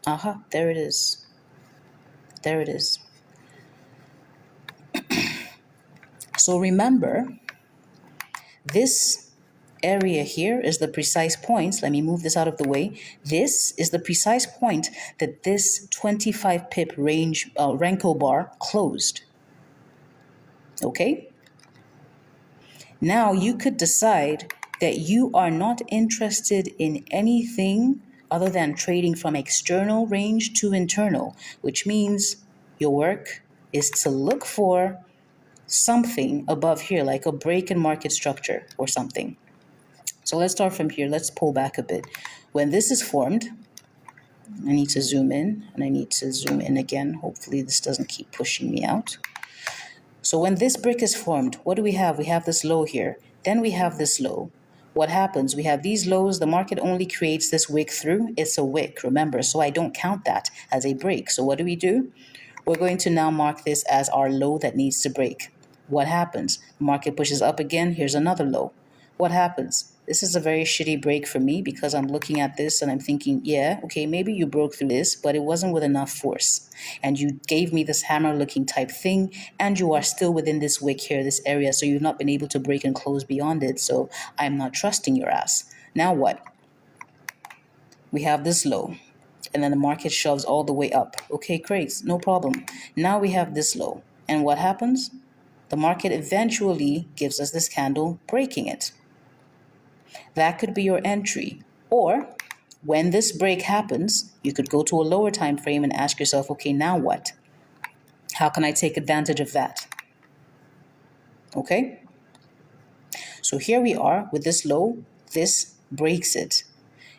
Aha, there it is. There it is. So remember, this area here is the precise points. Let me move this out of the way. This is the precise point that this 25 pip range Renko bar closed. Okay? Now you could decide that you are not interested in anything other than trading from external range to internal, which means your work is to look for something above here, like a break in market structure or something. So let's start from here. Let's pull back a bit. When this is formed, I need to zoom in, and I need to zoom in again. Hopefully this doesn't keep pushing me out. So when this brick is formed, what do we have? We have this low here. Then we have this low. What happens? We have these lows. The market only creates this wick through. It's a wick, remember. So I don't count that as a break. So what do? We're going to now mark this as our low that needs to break. What happens? The market pushes up again. Here's another low. What happens? This is a very shitty break for me because I'm looking at this and I'm thinking, yeah, okay, maybe you broke through this, but it wasn't with enough force. And you gave me this hammer looking type thing, and you are still within this wick here, this area, so you've not been able to break and close beyond it. So I'm not trusting your ass. Now what? We have this low, and then the market shoves all the way up. Okay, great, no problem. Now we have this low. And what happens? The market eventually gives us this candle breaking it. That could be your entry. Or when this break happens, you could go to a lower time frame and ask yourself, okay, now what? How can I take advantage of that? Okay? So here we are with this low. This breaks it.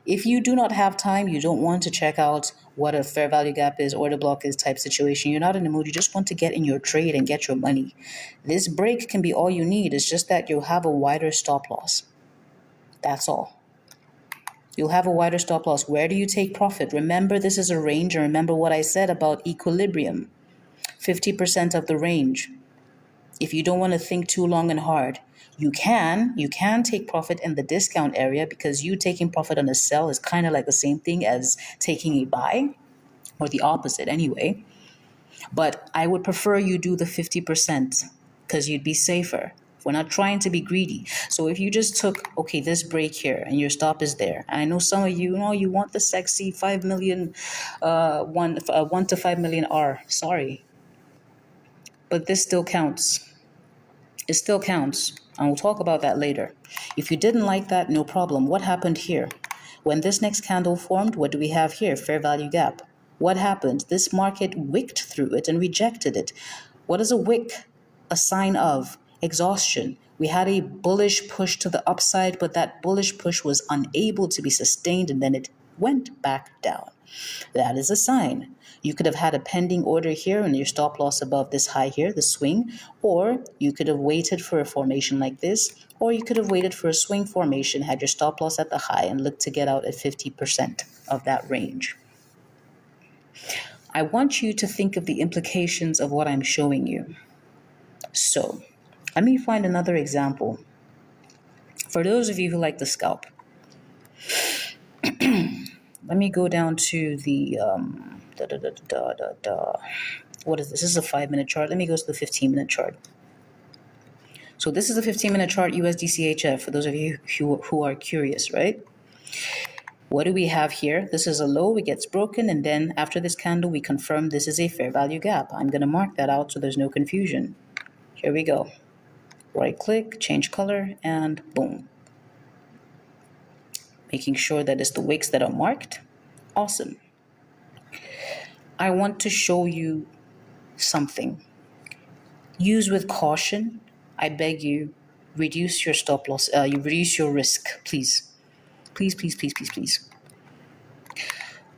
If you do not have time, you don't want to check out what a fair value gap is, order block is type situation, you're not in the mood, you just want to get in your trade and get your money. This break can be all you need. It's just that you'll have a wider stop loss. That's all. You'll have a wider stop loss. Where do you take profit? Remember, this is a range, and remember what I said about equilibrium. 50% of the range. If you don't want to think too long and hard, you can take profit in the discount area, because you taking profit on a sell is kind of like the same thing as taking a buy, or the opposite anyway. But I would prefer you do the 50% because you'd be safer. We're not trying to be greedy. So if you just took, okay, this break here and your stop is there, and I know some of you know you want the sexy 5 million, 1 to 5 million R. Sorry, but this still counts. It still counts, and we'll talk about that later. If you didn't like that, no problem. What happened here? When this next candle formed, what do we have here? Fair value gap. What happened? This market wicked through it and rejected it. What is a wick? A sign of exhaustion. We had a bullish push to the upside, but that bullish push was unable to be sustained, and then it went back down. That is a sign. You could have had a pending order here and your stop loss above this high here, the swing, or you could have waited for a formation like this, or you could have waited for a swing formation, had your stop loss at the high, and looked to get out at 50% of that range. I want you to think of the implications of what I'm showing you. So, let me find another example. For those of you who like to scalp, let me go down to the what is this? This is a 5-minute chart. Let me go to the 15-minute chart. So this is a 15-minute chart, USDCHF, for those of you who are curious, right? What do we have here? This is a low, it gets broken, and then after this candle, we confirm this is a fair value gap. I'm going to mark that out so there's no confusion. Here we go. Right click, change color, and boom. Making sure that it's the wicks that are marked. Awesome. I want to show you something. Use with caution. I beg you, reduce your stop loss. You reduce your risk, please. Please, please, please, please, please.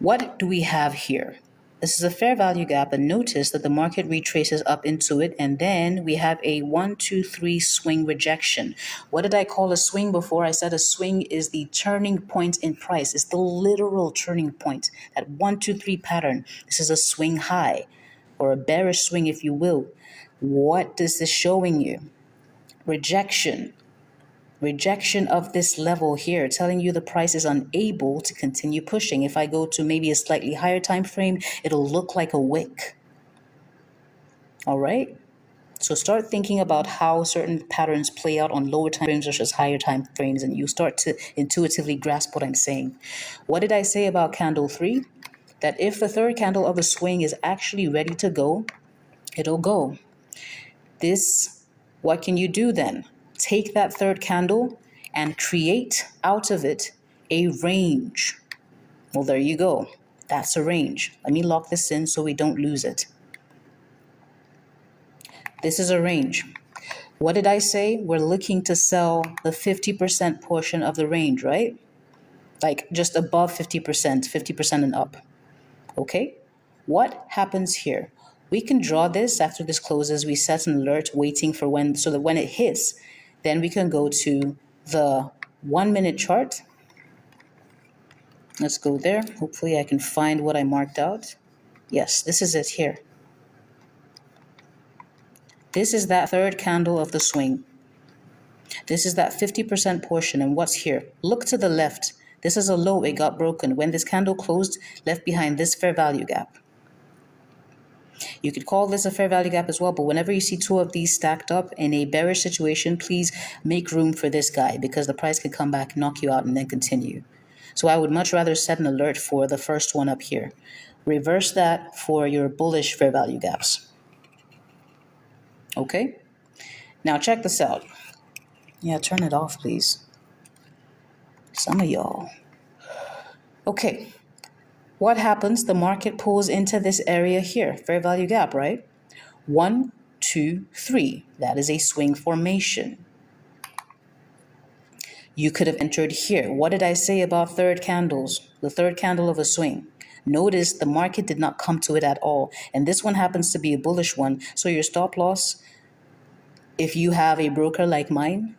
What do we have here? This is a fair value gap, and notice that the market retraces up into it, and then we have a 1, 2, 3 swing rejection. What did I call a swing before? I said a swing is the turning point in price. It's the literal turning point. That 1, 2, 3 pattern. This is a swing high, or a bearish swing, if you will. What is this showing you? Rejection of this level here, telling you the price is unable to continue pushing. If I go to maybe a slightly higher time frame, it'll look like a wick. All right? So start thinking about how certain patterns play out on lower time frames versus higher time frames, and you start to intuitively grasp what I'm saying. What did I say about candle 3? That if the third candle of the swing is actually ready to go, it'll go. What can you do then? Take that third candle and create out of it a range. Well, there you go. That's a range. Let me lock this in so we don't lose it. This is a range. What did I say? We're looking to sell the 50% portion of the range, right? Like just above 50%, 50% and up. Okay? What happens here? We can draw this after this closes. We set an alert waiting for so that when it hits, Then we can go to the 1 minute chart. Let's go there. Hopefully I can find what I marked out. Yes, this is it here. This is that third candle of the swing. This is that 50% portion. And what's here? Look to the left. This is a low. It got broken. When this candle closed, left behind this fair value gap. You could call this a fair value gap as well, but whenever you see two of these stacked up in a bearish situation, please make room for this guy because the price could come back, knock you out, and then continue. So I would much rather set an alert for the first one up here. Reverse that for your bullish fair value gaps. Okay? Now check this out. Yeah, turn it off, please. Some of y'all. Okay. What happens? The market pulls into this area here, fair value gap, right? 1, 2, 3. That is a swing formation. You could have entered here. What did I say about third candles? The third candle of a swing. Notice the market did not come to it at all. And this one happens to be a bullish one. So your stop loss, if you have a broker like mine,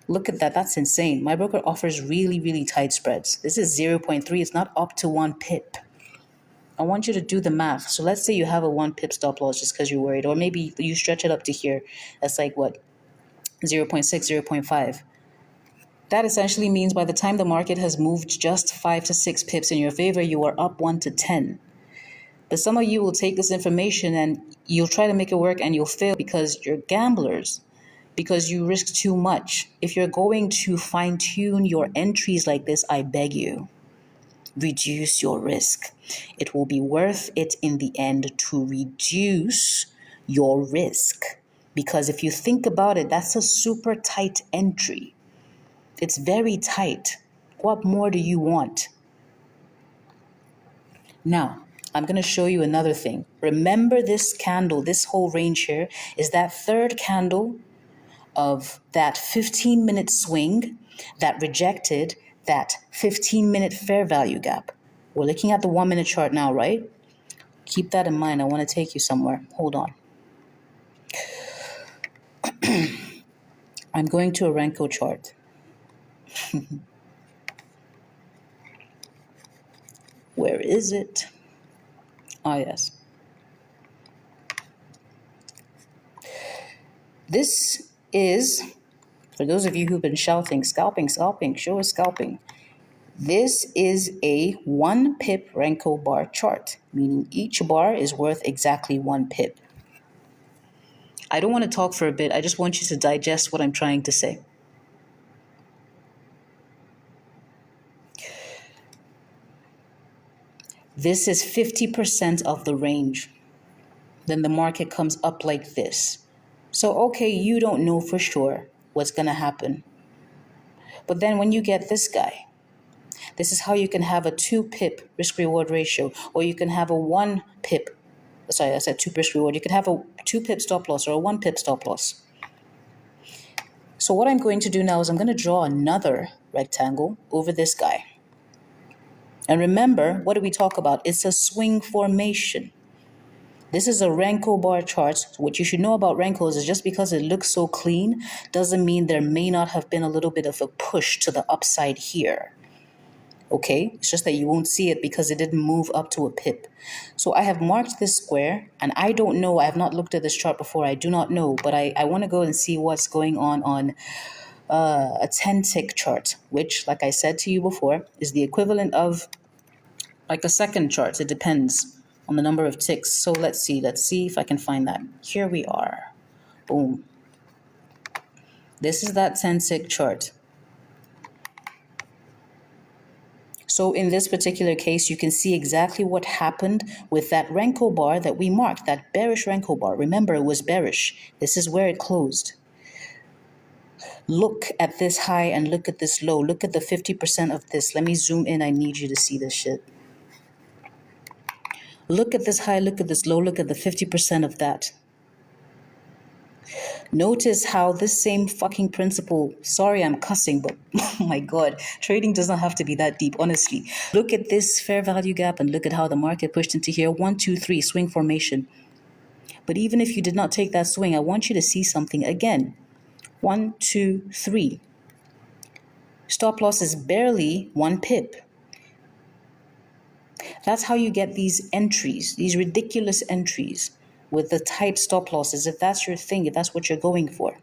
look at that. That's insane. My broker offers really, really tight spreads. This is 0.3. It's not up to 1 pip. I want you to do the math. So let's say you have a 1 pip stop loss just because you're worried. Or maybe you stretch it up to here. That's like what? 0.6, 0.5. That essentially means by the time the market has moved just 5 to 6 pips in your favor, you are up 1 to 10. But some of you will take this information and you'll try to make it work and you'll fail because you're gamblers. Because you risk too much. If you're going to fine-tune your entries like this, I beg you, reduce your risk. It will be worth it in the end to reduce your risk. Because if you think about it, that's a super tight entry. It's very tight. What more do you want? Now, I'm going to show you another thing. Remember this candle, this whole range here, is that third candle of that 15-minute swing that rejected that 15-minute fair value gap. We're looking at the 1 minute chart now, right? Keep that in mind. I want to take you somewhere. Hold on. I'm going to a Renko chart. Where is it? Ah, yes. This is, for those of you who've been shouting, scalping, scalping, show us scalping. This is a 1 pip Renko bar chart, meaning each bar is worth exactly 1 pip. I don't want to talk for a bit. I just want you to digest what I'm trying to say. This is 50% of the range. Then the market comes up like this. So, okay, you don't know for sure what's going to happen. But then when you get this guy, this is how you can have a 2 pip risk reward ratio, or you can have a 1 pip. Sorry, I said 2 risk reward. You could have a 2 pip stop loss or a 1 pip stop loss. So what I'm going to do now is I'm going to draw another rectangle over this guy. And remember, what did we talk about? It's a swing formation. This is a Renko bar chart. What you should know about Renkos is just because it looks so clean doesn't mean there may not have been a little bit of a push to the upside here. Okay, it's just that you won't see it because it didn't move up to a pip. So I have marked this square, and I don't know, I have not looked at this chart before, I do not know, but I want to go and see what's going on a 10-tick chart, which, like I said to you before, is the equivalent of like a second chart. It depends on the number of ticks. So let's see if I can find that. Here we are. Boom. This is that 10-tick chart. So in this particular case, you can see exactly what happened with that Renko bar that we marked, that bearish Renko bar. Remember, it was bearish. This is where it closed. Look at this high and look at this low. Look at the 50% of this. Let me zoom in. I need you to see this shit. Look at this high, look at this low, look at the 50% of that. Notice how this same fucking principle, sorry I'm cussing, but oh my God, trading does not have to be that deep, honestly. Look at this fair value gap and look at how the market pushed into here. 1, 2, 3, swing formation. But even if you did not take that swing, I want you to see something again. 1, 2, 3. Stop loss is barely 1 pip. That's how you get these entries, these ridiculous entries with the tight stop losses, if that's your thing, if that's what you're going for.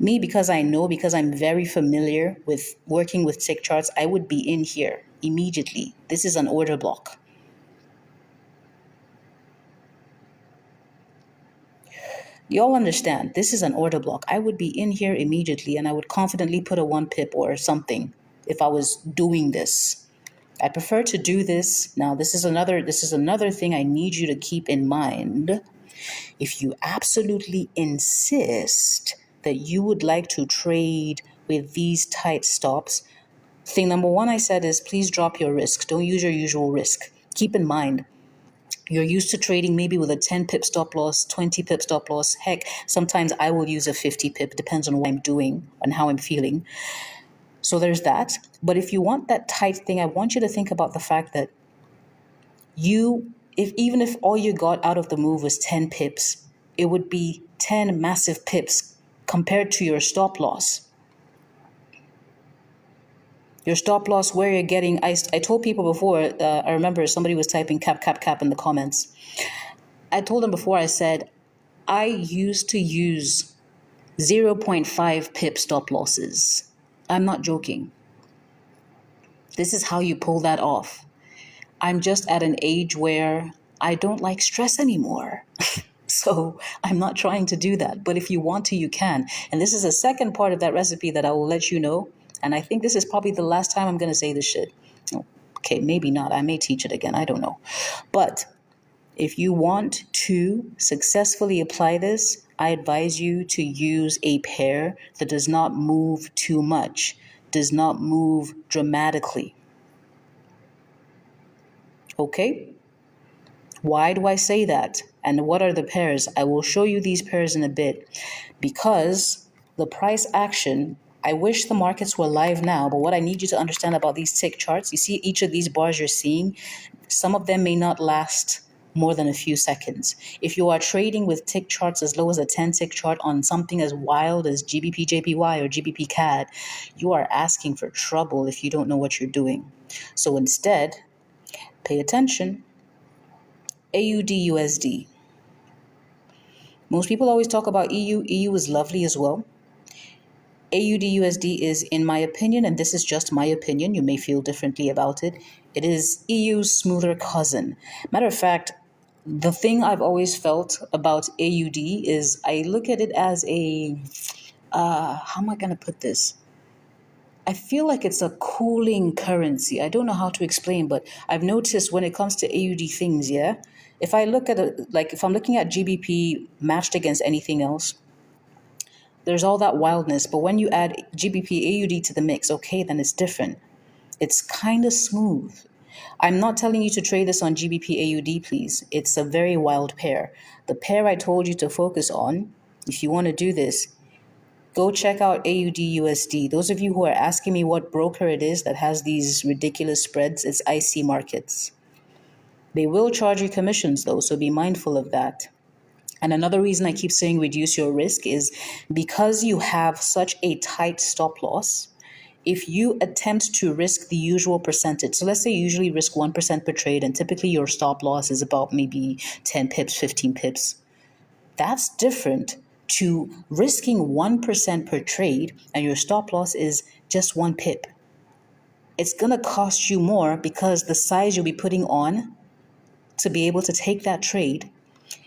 Me, because I'm very familiar with working with tick charts, I would be in here immediately. This is an order block. You all understand, this is an order block. I would be in here immediately and I would confidently put a 1 pip or something if I was doing this. I prefer to do this. Now, this is another thing I need you to keep in mind. If you absolutely insist that you would like to trade with these tight stops, thing number one I said is please drop your risk. Don't use your usual risk. Keep in mind, you're used to trading maybe with a 10 pip stop loss, 20 pip stop loss. Heck, sometimes I will use a 50 pip, depends on what I'm doing and how I'm feeling. So there's that. But if you want that tight thing, I want you to think about the fact that even if all you got out of the move was 10 pips, it would be 10 massive pips compared to your stop loss. Your stop loss, where you're getting, I told people before, I remember somebody was typing cap, cap, cap in the comments. I told them before, I said, I used to use 0.5 pip stop losses. I'm not joking. This is how you pull that off. I'm just at an age where I don't like stress anymore. So I'm not trying to do that. But if you want to, you can. And this is a second part of that recipe that I will let you know. And I think this is probably the last time I'm going to say this shit. Okay, maybe not. I may teach it again. I don't know. But if you want to successfully apply this, I advise you to use a pair that does not move too much, does not move dramatically. Okay? Why do I say that? And what are the pairs? I will show you these pairs in a bit. Because the price action, I wish the markets were live now, but what I need you to understand about these tick charts, you see each of these bars you're seeing, some of them may not last more than a few seconds. If you are trading with tick charts as low as a 10 tick chart on something as wild as GBP JPY or GBP CAD, you are asking for trouble if you don't know what you're doing. So instead, pay attention. AUD USD. Most people always talk about EU. EU is lovely as well. AUD USD is, in my opinion, and this is just my opinion, you may feel differently about it, it is EU's smoother cousin. Matter of fact, the thing I've always felt about AUD is I look at it as how am I going to put this? I feel like it's a cooling currency. I don't know how to explain, but I've noticed when it comes to AUD things, yeah, if I look at it, like if I'm looking at GBP matched against anything else, there's all that wildness. But when you add GBP AUD to the mix, okay, then it's different. It's kind of smooth. I'm not telling you to trade this on GBP AUD, please. It's a very wild pair. The pair I told you to focus on, if you want to do this, go check out AUD USD. Those of you who are asking me what broker it is that has these ridiculous spreads, it's IC Markets. They will charge you commissions though, so be mindful of that. And another reason I keep saying reduce your risk is because you have such a tight stop loss. If you attempt to risk the usual percentage, so let's say you usually risk 1% per trade, and typically your stop loss is about maybe 10 pips, 15 pips. That's different to risking 1% per trade and your stop loss is just 1 pip. It's going to cost you more because the size you'll be putting on to be able to take that trade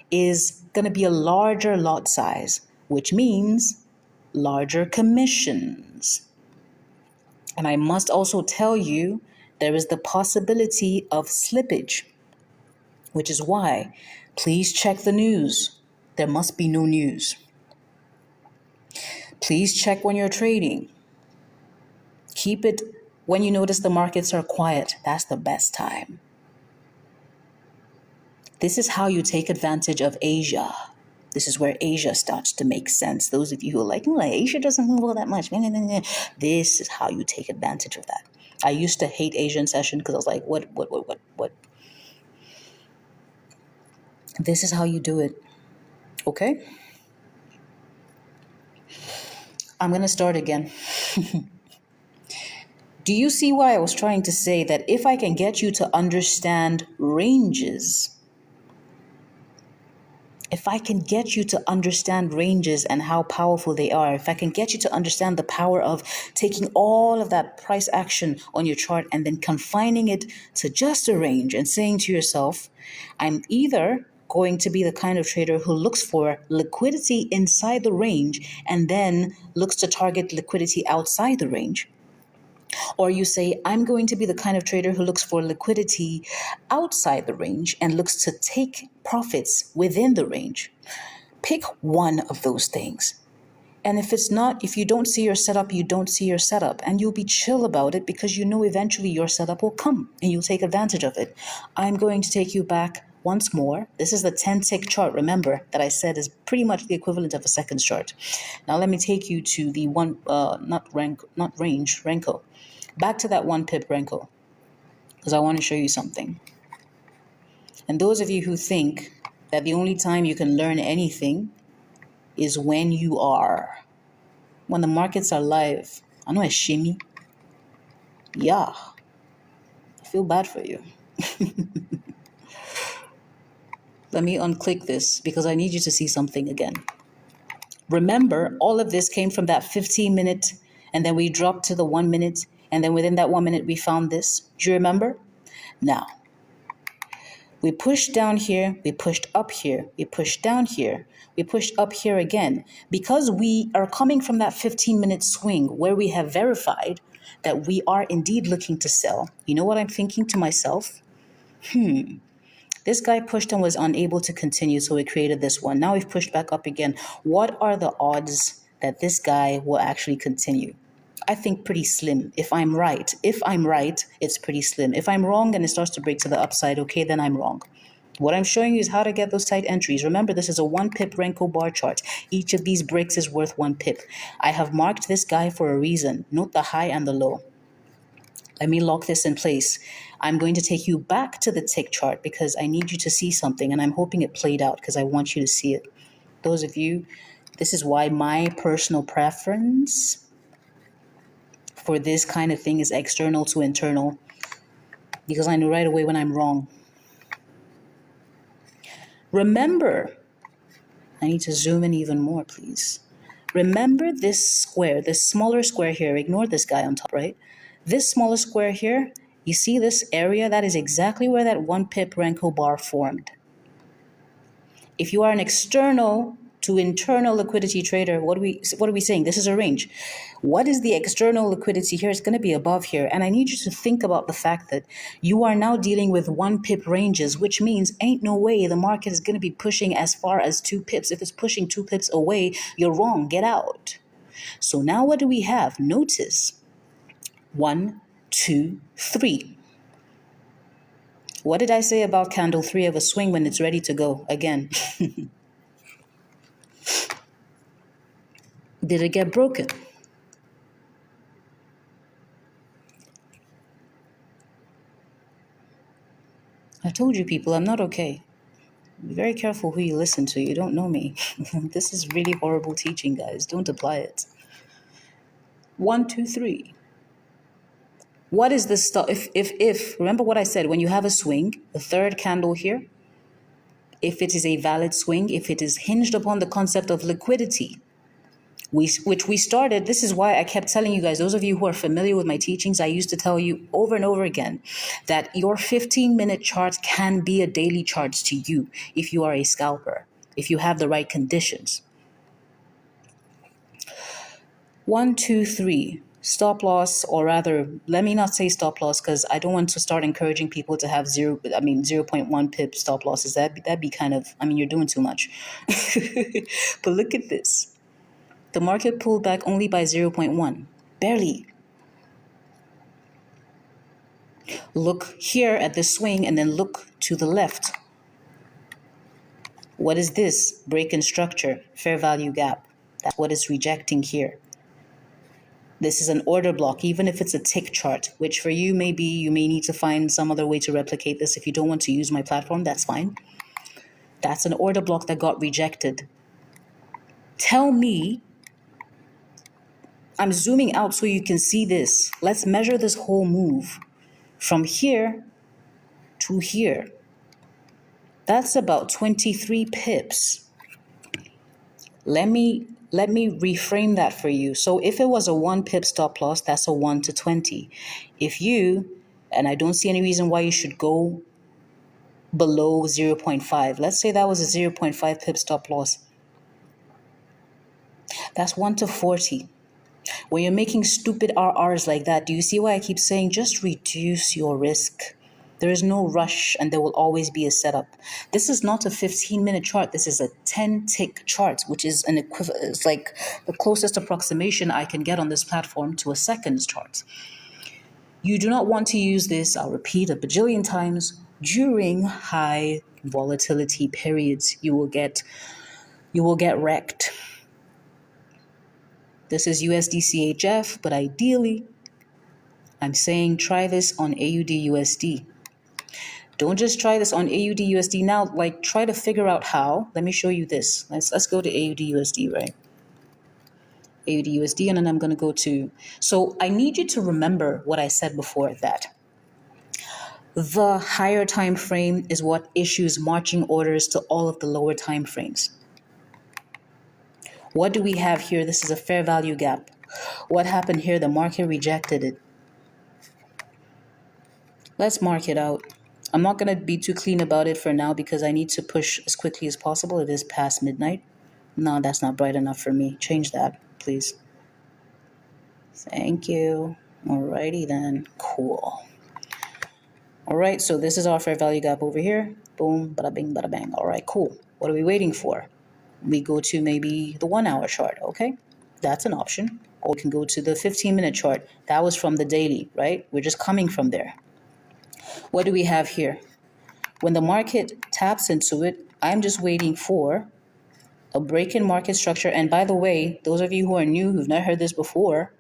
is going to be a larger lot size, which means larger commissions. And I must also tell you, there is the possibility of slippage, which is why please check the news. There must be no news. Please check when you're trading. Keep it when you notice the markets are quiet. That's the best time. This is how you take advantage of Asia. This is where Asia starts to make sense. Those of you who are like, Asia doesn't move all that much. This is how you take advantage of that. I used to hate Asian session because I was like, what? This is how you do it. Okay? I'm going to start again. Do you see why I was trying to say that if I can get you to understand ranges, if I can get you to understand ranges and how powerful they are, if I can get you to understand the power of taking all of that price action on your chart and then confining it to just a range and saying to yourself, I'm either going to be the kind of trader who looks for liquidity inside the range and then looks to target liquidity outside the range. Or you say, I'm going to be the kind of trader who looks for liquidity outside the range and looks to take profits within the range. Pick one of those things. And if you don't see your setup, you don't see your setup. And you'll be chill about it because you know eventually your setup will come and you'll take advantage of it. I'm going to take you back once more. This is the 10-tick chart, remember, that I said is pretty much the equivalent of a second chart. Now let me take you to the Renko. Back to that 1 pip Renko, because I want to show you something. And those of you who think that the only time you can learn anything is when the markets are live. I know a shimmy. Yeah. I feel bad for you. Let me unclick this because I need you to see something again. Remember, all of this came from that 15-minute, and then we dropped to the 1 minute, and then within that 1 minute, we found this. Do you remember? Now, we pushed down here, we pushed up here, we pushed down here, we pushed up here again. Because we are coming from that 15-minute swing where we have verified that we are indeed looking to sell, you know what I'm thinking to myself? This guy pushed and was unable to continue, so we created this one. Now we've pushed back up again. What are the odds that this guy will actually continue? I think pretty slim. If I'm right, it's pretty slim. If I'm wrong and it starts to break to the upside, okay, then I'm wrong. What I'm showing you is how to get those tight entries. Remember, this is a 1 pip Renko bar chart. Each of these breaks is worth 1 pip. I have marked this guy for a reason. Note the high and the low. Let me lock this in place. I'm going to take you back to the tick chart because I need you to see something, and I'm hoping it played out because I want you to see it. Those of you, this is why my personal preference for this kind of thing is external to internal, because I know right away when I'm wrong. Remember, I need to zoom in even more, please. Remember this square, this smaller square here. Ignore this guy on top, right? This smaller square here, you see this area? That is exactly where that 1 pip Renko bar formed. If you are an external to internal liquidity trader, what are we saying? This is a range. What is the external liquidity here? It's going to be above here. And I need you to think about the fact that you are now dealing with 1 pip ranges, which means ain't no way the market is going to be pushing as far as 2 pips. If it's pushing 2 pips away, you're wrong. Get out. So now what do we have? Notice 1, 2, 3. What did I say about candle 3 of a swing when it's ready to go? Again. Did it get broken? I told you people, I'm not okay. Be very careful who you listen to. You don't know me. This is really horrible teaching, guys. Don't apply it. 1, 2, 3. What is this stuff? If remember what I said, when you have a swing, the third candle here, if it is a valid swing, if it is hinged upon the concept of liquidity, which we started, this is why I kept telling you guys, those of you who are familiar with my teachings, I used to tell you over and over again that your 15-minute chart can be a daily chart to you if you are a scalper, if you have the right conditions. 1, 2, 3. Stop loss, or rather, let me not say stop loss because I don't want to start encouraging people to have 0.1 pip stop losses. That'd be kind of, you're doing too much. But look at this. The market pulled back only by 0.1, barely. Look here at the swing and then look to the left. What is this? Break in structure, fair value gap. That's what it's rejecting here. This is an order block, even if it's a tick chart, which for you may need to find some other way to replicate this. If you don't want to use my platform, that's fine. That's an order block that got rejected. Tell me I'm zooming out so you can see this. Let's measure this whole move from here to here. That's about 23 pips. Let me reframe that for you. So if it was a 1 pip stop loss, that's a 1 to 20. If you, and I don't see any reason why you should go below 0.5. Let's say that was a 0.5 pip stop loss. That's 1 to 40. When you're making stupid RRs like that, do you see why I keep saying just reduce your risk? There is no rush and there will always be a setup. This is not a 15-minute chart. This is a 10-tick chart, which is an equivalent. It's like the closest approximation I can get on this platform to a seconds chart. You do not want to use this, I'll repeat a bajillion times, during high volatility periods. You will get wrecked. This is USD-CHF, but ideally, I'm saying try this on AUD-USD. Don't just try this on AUD-USD now, like try to figure out how. Let me show you this. Let's go to AUD-USD, right? AUD-USD, and then I'm going to go to... So I need you to remember what I said before, that the higher time frame is what issues marching orders to all of the lower time frames. What do we have here? This is a fair value gap. What happened here? The market rejected it. Let's mark it out. I'm not going to be too clean about it for now because I need to push as quickly as possible. It is past midnight. No, that's not bright enough for me. Change that, please. Thank you. Alrighty then. Cool. All right, so this is our fair value gap over here. Boom, bada bing, bada bang. All right, cool. What are we waiting for? We go to maybe the 1 hour chart, okay? That's an option. Or we can go to the 15-minute chart. That was from the daily, right? We're just coming from there. What do we have here? When the market taps into it, I'm just waiting for a break in market structure. And by the way, those of you who are new, who've not heard this before,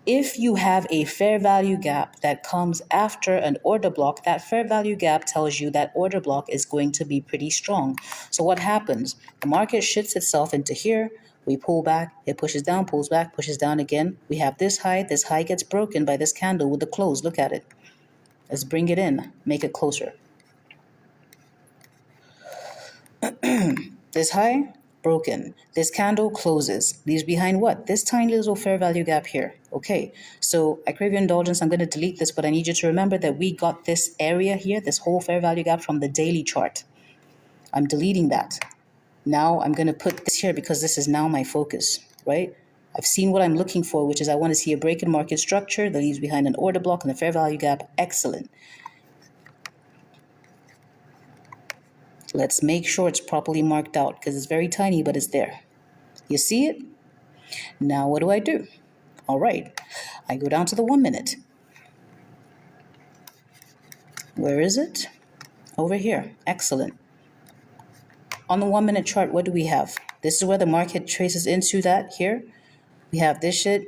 if you have a fair value gap that comes after an order block, that fair value gap tells you that order block is going to be pretty strong. So what happens? The market shifts itself into here. We pull back, it pushes down, pulls back, pushes down again. We have this high gets broken by this candle with the close. Look at it. Let's bring it in, make it closer. This high, broken. This candle closes, leaves behind what? This tiny little fair value gap here. Okay, so I crave your indulgence. I'm going to delete this, but I need you to remember that we got this area here, this whole fair value gap from the daily chart. I'm deleting that. Now I'm going to put this here because this is now my focus, right? I've seen what I'm looking for, which is I want to see a break in market structure that leaves behind an order block and the fair value gap. Excellent. Let's make sure it's properly marked out because it's very tiny, but it's there. You see it? Now what do? All right, I go down to the 1 minute. Where is it? Over here. Excellent. On the 1 minute chart, what do we have? This is where the market traces into that here. We have this shit.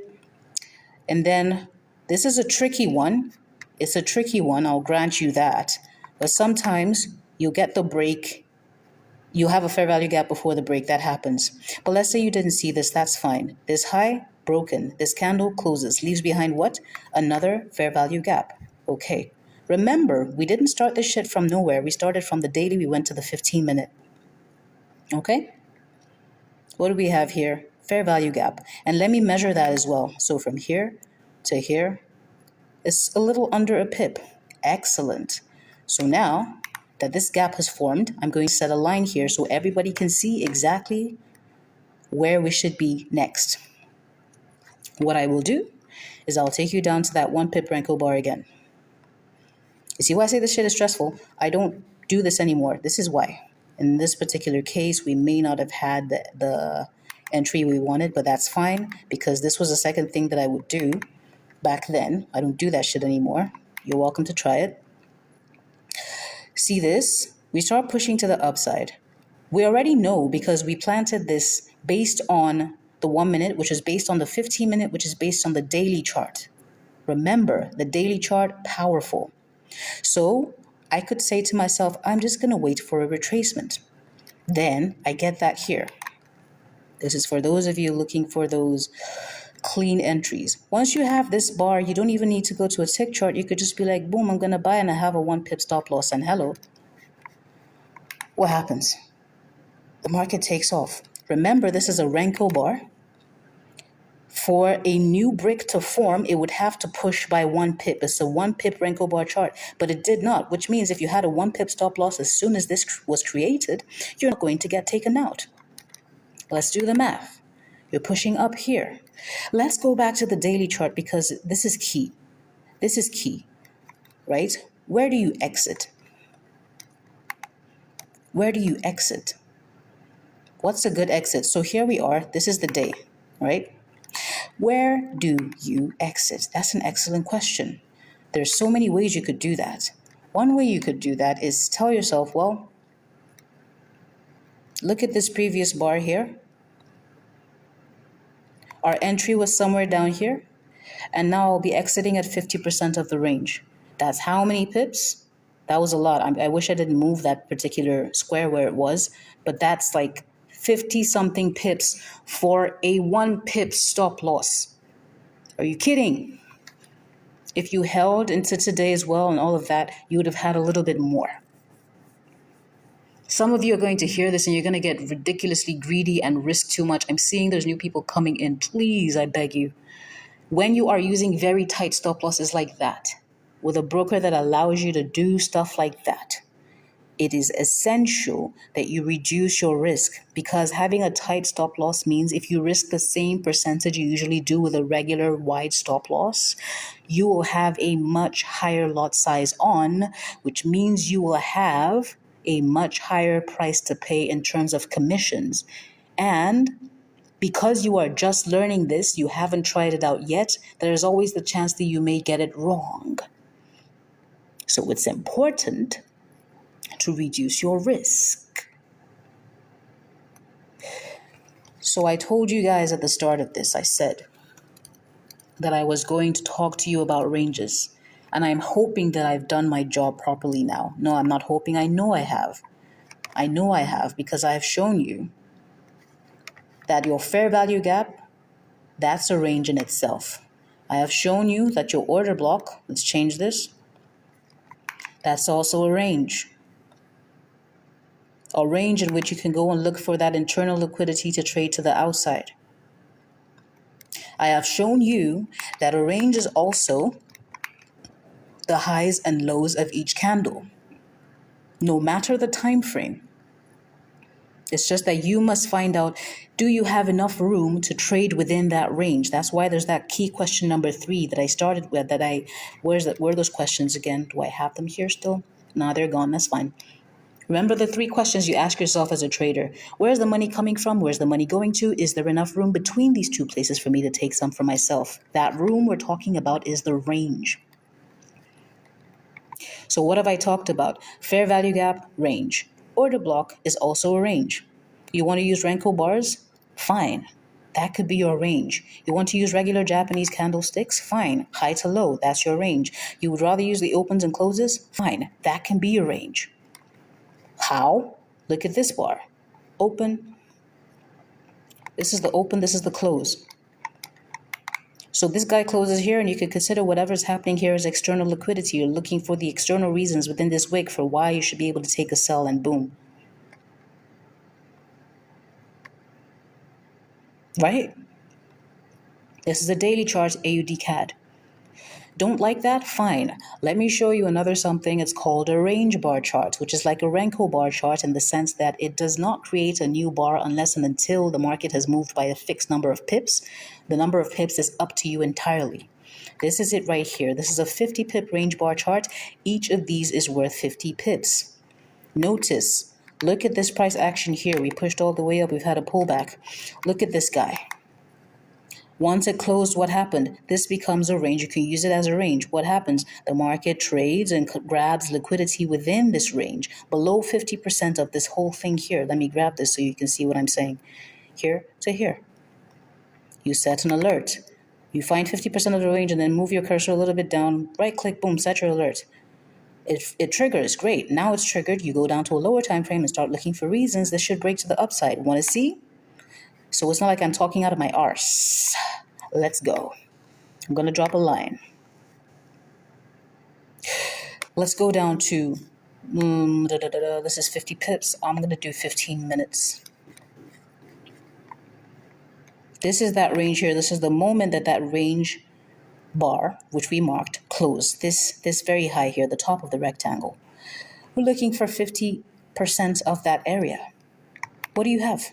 And then this is a tricky one. It's a tricky one, I'll grant you that. But sometimes you'll get the break. You have a fair value gap before the break. That happens. But let's say you didn't see this. That's fine. This high, broken. This candle closes. Leaves behind what? Another fair value gap. Okay. Remember, we didn't start this shit from nowhere. We started from the daily. We went to the 15-minute. Okay? What do we have here? Fair value gap. And let me measure that as well. So from here to here, it's a little under a pip. Excellent. So now that this gap has formed, I'm going to set a line here so everybody can see exactly where we should be next. What I will do is I'll take you down to that 1 pip Renko bar again. You see why I say this shit is stressful? I don't do this anymore. This is why. In this particular case, we may not have had the entry we wanted, but that's fine because this was the second thing that I would do back then. I don't do that shit anymore. You're welcome to try it. See this? We start pushing to the upside. We already know because we planted this based on the 1 minute, which is based on the 15-minute, which is based on the daily chart. Remember, the daily chart, powerful. So I could say to myself, I'm just going to wait for a retracement. Then I get that here. This is for those of you looking for those clean entries. Once you have this bar, you don't even need to go to a tick chart. You could just be like, boom, I'm going to buy and I have a 1 pip stop loss. And hello, what happens? The market takes off. Remember, this is a Renko bar. For a new brick to form, it would have to push by 1 pip. It's a 1 pip Renko bar chart, but it did not, which means if you had a 1 pip stop loss as soon as this was created, you're not going to get taken out. Let's do the math. You're pushing up here. Let's go back to the daily chart because this is key. This is key, right? Where do you exit? Where do you exit? What's a good exit? So here we are. This is the day, right? Where do you exit? That's an excellent question. There's so many ways you could do that. One way you could do that is tell yourself, well, look at this previous bar here. Our entry was somewhere down here, and now I'll be exiting at 50% of the range. That's how many pips? That was a lot. I wish I didn't move that particular square where it was, but that's like 50 something pips for a 1 pip stop loss. Are you kidding? If you held into today as well and all of that, you would have had a little bit more. Some of you are going to hear this and you're going to get ridiculously greedy and risk too much. I'm seeing there's new people coming in. Please, I beg you. When you are using very tight stop losses like that, with a broker that allows you to do stuff like that, it is essential that you reduce your risk, because having a tight stop loss means if you risk the same percentage you usually do with a regular wide stop loss, you will have a much higher lot size on, which means you will have a much higher price to pay in terms of commissions. And because you are just learning this, you haven't tried it out yet, there is always the chance that you may get it wrong. So it's important to reduce your risk. So I told you guys at the start of this, I said that I was going to talk to you about ranges. And I'm hoping that I've done my job properly now. No, I'm not hoping. I know I have. I know I have, because I have shown you that your fair value gap, that's a range in itself. I have shown you that your order block, let's change this, that's also a range. A range in which you can go and look for that internal liquidity to trade to the outside. I have shown you that a range is also the highs and lows of each candle, no matter the time frame. It's just that you must find out, do you have enough room to trade within that range? That's why there's that key question number 3 that I started with, where are those questions again? Do I have them here still? No, they're gone. That's fine. Remember the 3 questions you ask yourself as a trader. Where's the money coming from? Where's the money going to? Is there enough room between these 2 places for me to take some for myself? That room we're talking about is the range. So what have I talked about? Fair value gap, range. Order block is also a range. You want to use Renko bars? Fine. That could be your range. You want to use regular Japanese candlesticks? Fine. High to low, that's your range. You would rather use the opens and closes? Fine. That can be your range. How? Look at this bar. Open. This is the open, this is the close. So this guy closes here, and you could consider whatever's happening here as external liquidity. You're looking for the external reasons within this wick for why you should be able to take a sell, and boom. Right? This is a daily chart, AUD CAD. Don't like that? Fine. Let me show you another something. It's called a range bar chart, which is like a Renko bar chart in the sense that it does not create a new bar unless and until the market has moved by a fixed number of pips. The number of pips is up to you entirely. This is it right here. This is a 50 pip range bar chart. Each of these is worth 50 pips. Notice, look at this price action here. We pushed all the way up. We've had a pullback. Look at this guy. Once it closed, what happened? This becomes a range. You can use it as a range. What happens? The market trades and grabs liquidity within this range, below 50% of this whole thing here. Let me grab this so you can see what I'm saying. Here to here. You set an alert. You find 50% of the range and then move your cursor a little bit down. Right click, boom, set your alert. It triggers. Great. Now it's triggered. You go down to a lower time frame and start looking for reasons. This should break to the upside. Want to see? So it's not like I'm talking out of my arse. Let's go. I'm going to drop a line. Let's go down to, this is 50 pips. I'm going to do 15 minutes. This is that range here. This is the moment that that range bar, which we marked, closed. This very high here, the top of the rectangle. We're looking for 50% of that area. What do you have?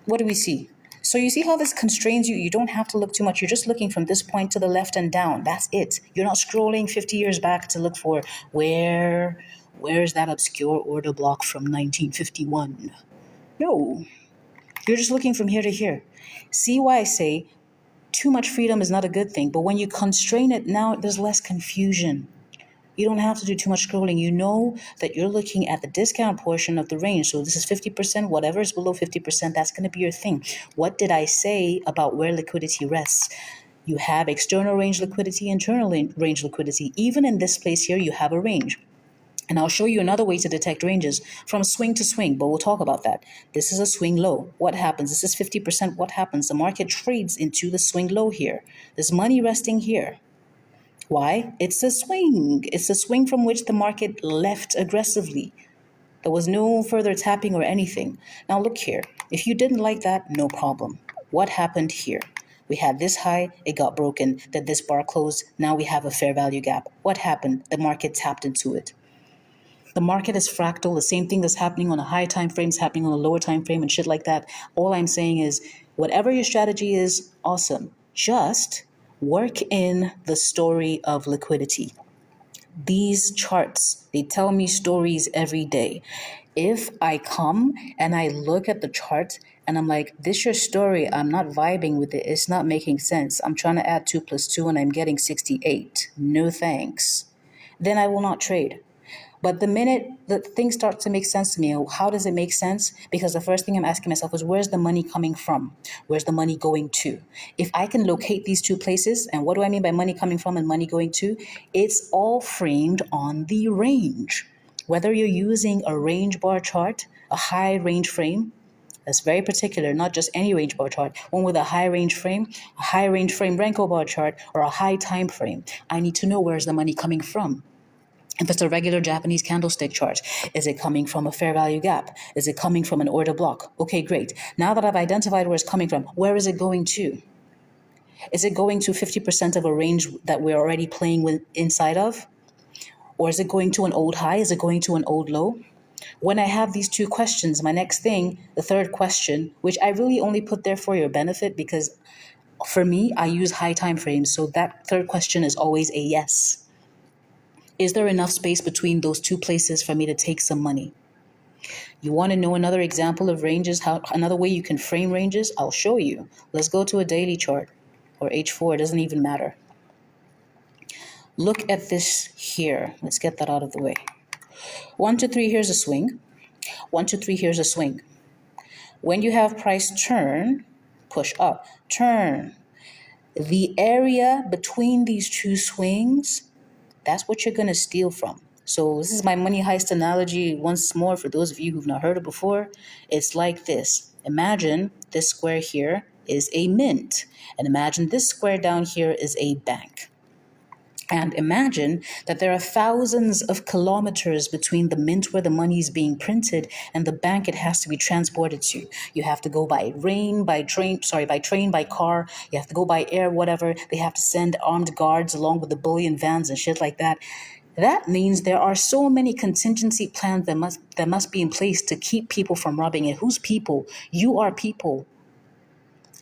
What do we see? So you see how this constrains you? You don't have to look too much. You're just looking from this point to the left and down. That's it. You're not scrolling 50 years back to look for where's that obscure order block from 1951. No. You're just looking from here to here. See why I say too much freedom is not a good thing, but when you constrain it, now there's less confusion. You don't have to do too much scrolling. You know that you're looking at the discount portion of the range. So this is 50%, whatever is below 50%, that's going to be your thing. What did I say about where liquidity rests? You have external range liquidity, internal range liquidity. Even in this place here, you have a range. And I'll show you another way to detect ranges from swing to swing, but we'll talk about that. This is a swing low. What happens? This is 50%. What happens? The market trades into the swing low here. There's money resting here. Why? It's a swing. It's a swing from which the market left aggressively. There was no further tapping or anything. Now look here. If you didn't like that, no problem. What happened here? We had this high, it got broken, then this bar closed, now we have a fair value gap. What happened? The market tapped into it. The market is fractal. The same thing that's happening on a high time frame is happening on a lower time frame and shit like that. All I'm saying is, whatever your strategy is, awesome. Just work in the story of liquidity. These charts, they tell me stories every day. If I come and I look at the chart and I'm like, this your story, I'm not vibing with it, it's not making sense. I'm trying to add 2 plus 2 and I'm getting 68. No thanks. Then I will not trade. But the minute that things start to make sense to me, how does it make sense? Because the first thing I'm asking myself is, where's the money coming from? Where's the money going to? If I can locate these two places, and what do I mean by money coming from and money going to? It's all framed on the range. Whether you're using a range bar chart, a high range frame, that's very particular, not just any range bar chart, one with a high range frame Renko bar chart, or a high time frame. I need to know where's the money coming from. If it's a regular Japanese candlestick chart, is it coming from a fair value gap? Is it coming from an order block? Okay, great. Now that I've identified where it's coming from, where is it going to? Is it going to 50% of a range that we're already playing with inside of? Or is it going to an old high? Is it going to an old low? When I have these two questions, my next thing, the third question, which I really only put there for your benefit because for me, I use high time frames. So that third question is always a yes. Is there enough space between those two places for me to take some money? You want to know another example of ranges, another way you can frame ranges? I'll show you. Let's go to a daily chart or H4, it doesn't even matter. Look at this here. Let's get that out of the way. 1 to 3, here's a swing. 1 to 3, here's a swing. When you have price turn, push up, turn. The area between these two swings, that's what you're going to steal from. So this is my money heist analogy once more for those of you who've not heard it before. It's like this. Imagine this square here is a mint. And imagine this square down here is a bank. And imagine that there are thousands of kilometers between the mint where the money is being printed and the bank it has to be transported to. You have to go by train, by car. You have to go by air, whatever. They have to send armed guards along with the bullion vans and shit like that. That means there are so many contingency plans that must be in place to keep people from robbing it. Who's people? You are people.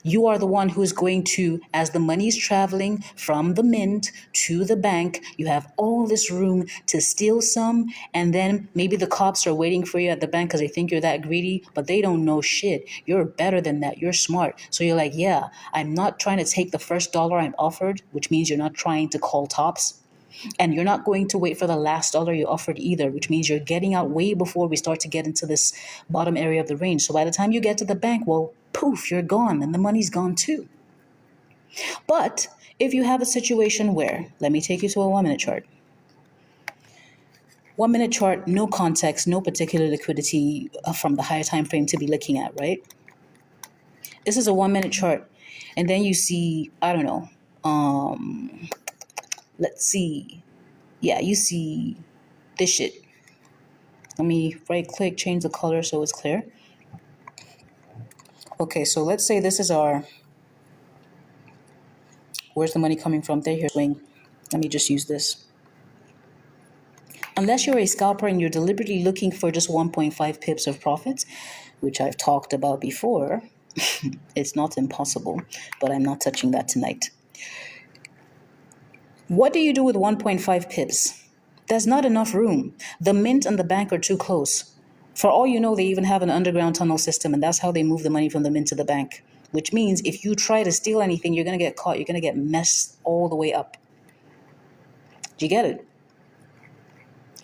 You are the one who is going to, as the money is traveling from the mint to the bank, you have all this room to steal some, and then maybe the cops are waiting for you at the bank because they think you're that greedy, but they don't know shit. You're better than that. You're smart. So you're like, yeah, I'm not trying to take the first dollar I'm offered, which means you're not trying to call tops. And you're not going to wait for the last dollar you offered either, which means you're getting out way before we start to get into this bottom area of the range. So by the time you get to the bank, well, poof, you're gone and the money's gone too. But if you have a situation where, let me take you to a 1 minute chart. 1 minute chart, no context, no particular liquidity from the higher time frame to be looking at, right? This is a 1 minute chart. And then you see, I don't know, let's see. Yeah, you see this shit. Let me right click, change the color so it's clear. Okay, so let's say this is our, where's the money coming from? There, here, swing. Let me just use this. Unless you're a scalper and you're deliberately looking for just 1.5 pips of profits, which I've talked about before, it's not impossible, but I'm not touching that tonight. What do you do with 1.5 pips? There's not enough room. The mint and the bank are too close. For all you know, they even have an underground tunnel system, and that's how they move the money from the mint to the bank. Which means if you try to steal anything, you're going to get caught. You're going to get messed all the way up. Do you get it?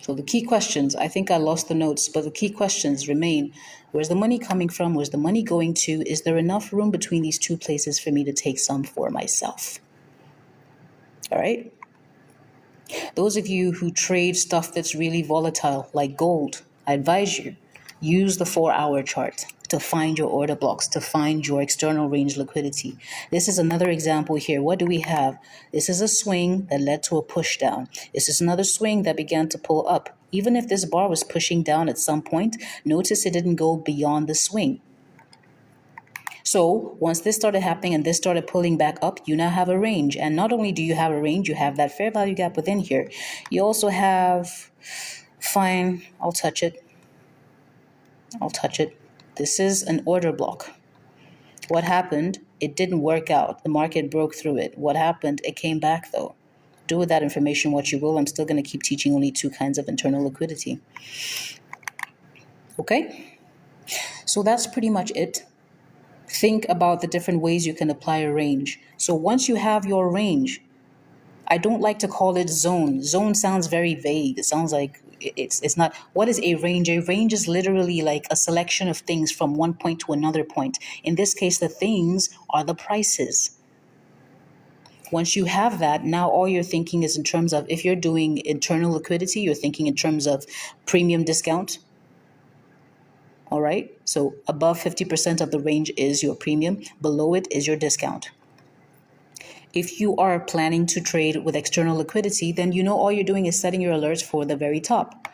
So the key questions, I think I lost the notes, but the key questions remain. Where's the money coming from? Where's the money going to? Is there enough room between these two places for me to take some for myself? All right? Those of you who trade stuff that's really volatile, like gold, I advise you, use the 4-hour chart to find your order blocks, to find your external range liquidity. This is another example here. What do we have? This is a swing that led to a push down. This is another swing that began to pull up. Even if this bar was pushing down at some point, notice it didn't go beyond the swing. So once this started happening and this started pulling back up, you now have a range. And not only do you have a range, you have that fair value gap within here. You also have, fine, I'll touch it. This is an order block. What happened? It didn't work out. The market broke through it. What happened? It came back though. Do with that information what you will. I'm still going to keep teaching only 2 kinds of internal liquidity. Okay? So that's pretty much it. Think about the different ways you can apply a range. So once you have your range, I don't like to call it zone. Zone sounds very vague. It sounds like it's not. What is a range? A range is literally like a selection of things from one point to another point. In this case, the things are the prices. Once you have that, now all you're thinking is in terms of, if you're doing internal liquidity, you're thinking in terms of premium discount. All right. So above 50% of the range is your premium. Below it is your discount. If you are planning to trade with external liquidity, then you know all you're doing is setting your alerts for the very top.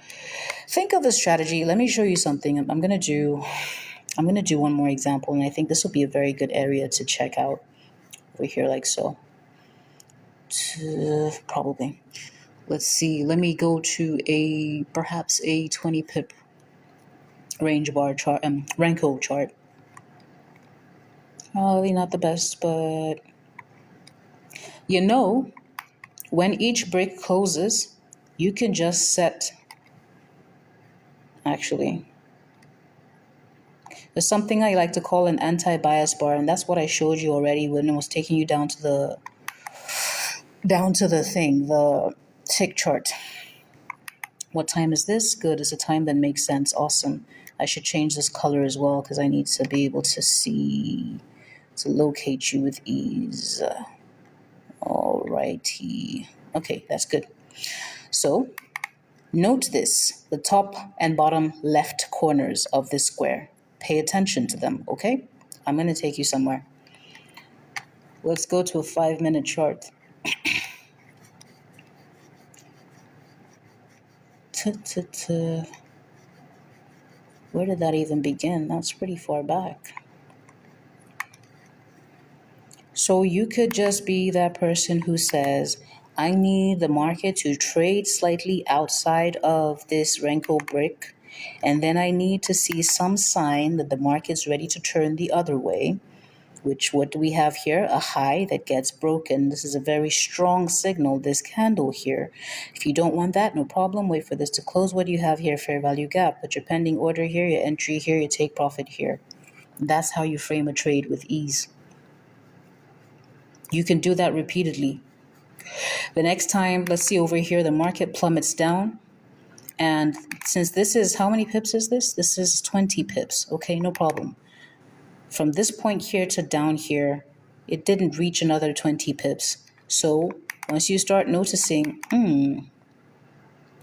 Think of the strategy. Let me show you something. I'm going to do one more example, and I think this will be a very good area to check out over here, like so. Probably. Let's see. Let me go to perhaps a 20 pip range bar chart, Renko chart. Probably not the best, but you know, when each break closes, you can just set, actually, there's something I like to call an anti-bias bar, and that's what I showed you already when I was taking you down to the tick chart. What time is this? Good, it's a time that makes sense. Awesome. I should change this color as well because I need to be able to see, to locate you with ease. Alrighty. Okay, that's good. So note this, the top and bottom left corners of this square. Pay attention to them, okay? I'm going to take you somewhere. Let's go to a 5-minute chart. Where did that even begin? That's pretty far back. So you could just be that person who says, I need the market to trade slightly outside of this Renko brick, and then I need to see some sign that the market's ready to turn the other way, which what do we have here? A high that gets broken. This is a very strong signal, this candle here. If you don't want that, no problem. Wait for this to close. What do you have here? Fair value gap. Put your pending order here, your entry here, your take profit here. That's how you frame a trade with ease. You can do that repeatedly. The next time, let's see over here, the market plummets down. And since this is, how many pips is this? This is 20 pips. Okay, no problem. From this point here to down here, it didn't reach another 20 pips. So once you start noticing,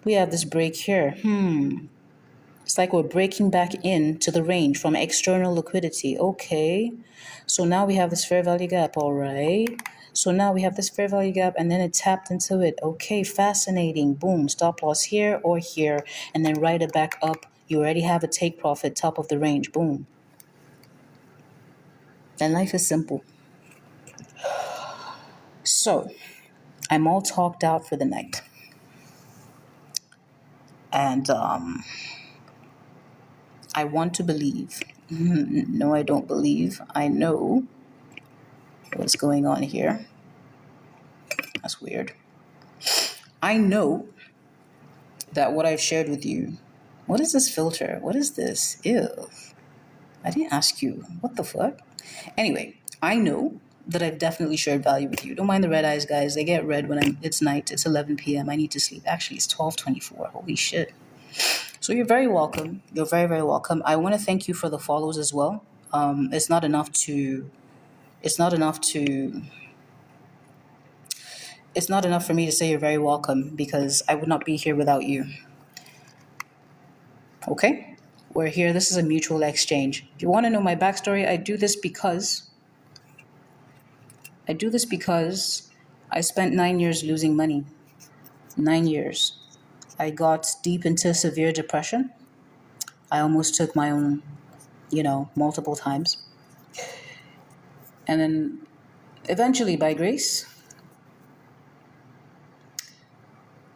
we have this break here. It's like we're breaking back into the range from external liquidity. Okay. So now we have this fair value gap. All right. So now we have this fair value gap and then it tapped into it. Okay. Fascinating. Boom. Stop loss here or here. And then ride it back up. You already have a take profit, top of the range. Boom. And life is simple. So I'm all talked out for the night. And I want to believe. No, I don't believe. I know what's going on here. That's weird. I know that what I've shared with you. What is this filter? What is this? Ew. I didn't ask you. What the fuck? Anyway, I know that I've definitely shared value with you. Don't mind the red eyes, guys. They get red when it's night. It's 11 p.m. I need to sleep. Actually, it's 12:24. Holy shit. So you're very welcome. You're very, very welcome. I want to thank you for the follows as well. It's not enough to. It's not enough to. It's not enough for me to say you're very welcome because I would not be here without you. Okay? We're here. This is a mutual exchange. If you want to know my backstory, I do this because I spent 9 years losing money. 9 years. I got deep into severe depression. I almost took my own, multiple times. And then eventually, by grace,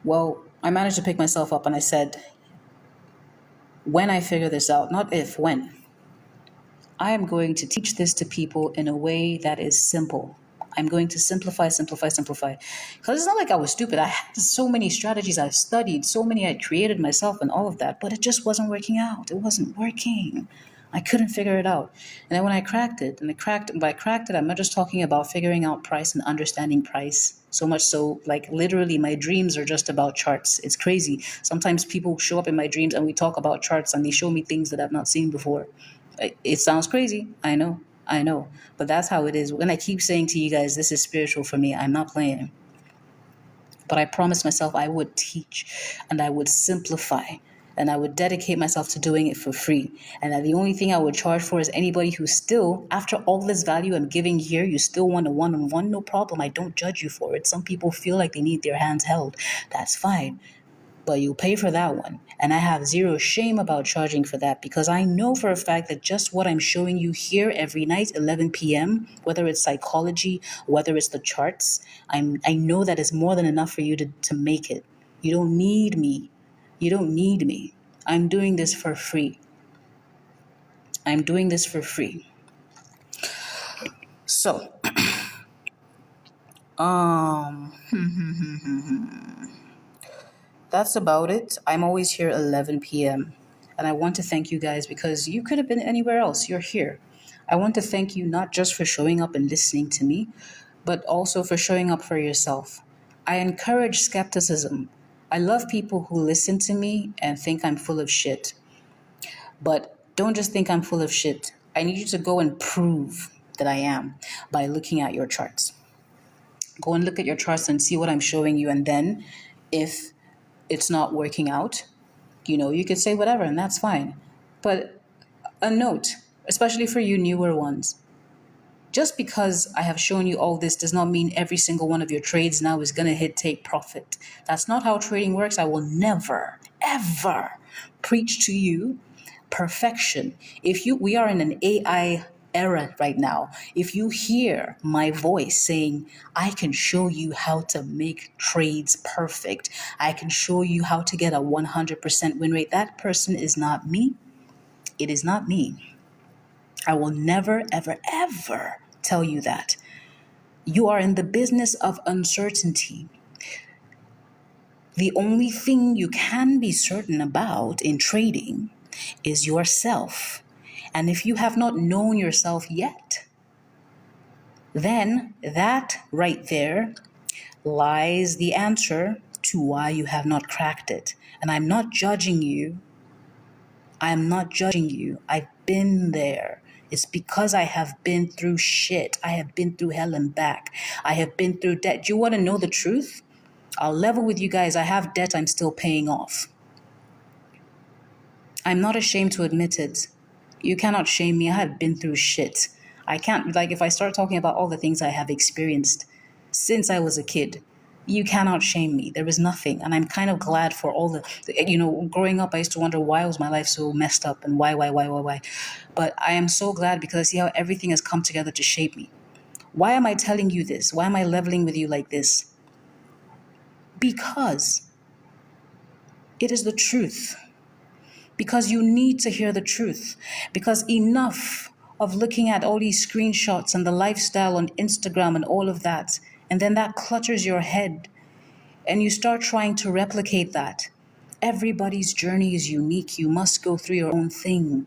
I managed to pick myself up and I said, when I figure this out, not if, when, I am going to teach this to people in a way that is simple. I'm going to simplify. Because it's not like I was stupid. I had so many strategies I've studied, so many I created myself and all of that, but it just wasn't working out. It wasn't working. I couldn't figure it out. And then when I cracked it, by cracked it, I'm not just talking about figuring out price and understanding price. So much so, like literally my dreams are just about charts. It's crazy. Sometimes people show up in my dreams and we talk about charts and they show me things that I've not seen before. It sounds crazy. I know. But that's how it is. When I keep saying to you guys, this is spiritual for me, I'm not playing. But I promised myself I would teach and I would simplify and I would dedicate myself to doing it for free. And that the only thing I would charge for is anybody who still, after all this value I'm giving here, you still want a one-on-one, no problem. I don't judge you for it. Some people feel like they need their hands held. That's fine. But you pay for that one. And I have zero shame about charging for that because I know for a fact that just what I'm showing you here every night, 11 p.m., whether it's psychology, whether it's the charts, I know that is more than enough for you to make it. You don't need me. I'm doing this for free. So, that's about it. I'm always here 11 p.m. And I want to thank you guys because you could have been anywhere else. You're here. I want to thank you not just for showing up and listening to me, but also for showing up for yourself. I encourage skepticism. I love people who listen to me and think I'm full of shit. But don't just think I'm full of shit. I need you to go and prove that I am by looking at your charts. Go and look at your charts and see what I'm showing you. And then if it's not working out, you could say whatever and that's fine. But a note, especially for you newer ones, just because I have shown you all this does not mean every single one of your trades now is going to hit take profit. That's not how trading works. I will never, ever preach to you perfection. We are in an AI era right now. If you hear my voice saying, I can show you how to make trades perfect, I can show you how to get a 100% win rate, that person is not me. It is not me. I will never, ever, ever tell you that. You are in the business of uncertainty. The only thing you can be certain about in trading is yourself. And if you have not known yourself yet, then that right there lies the answer to why you have not cracked it. And I'm not judging you. I've been there. It's because I have been through shit. I have been through hell and back. I have been through debt. Do you want to know the truth? I'll level with you guys. I have debt I'm still paying off. I'm not ashamed to admit it. You cannot shame me. I have been through shit. I can't, like, if I start talking about all the things I have experienced since I was a kid, you cannot shame me. There is nothing. And I'm kind of glad for all growing up, I used to wonder why was my life so messed up and why. But I am so glad because I see how everything has come together to shape me. Why am I telling you this? Why am I leveling with you like this? Because it is the truth. Because you need to hear the truth. Because enough of looking at all these screenshots and the lifestyle on Instagram and all of that, and then that clutters your head, and you start trying to replicate that. Everybody's journey is unique. You must go through your own thing.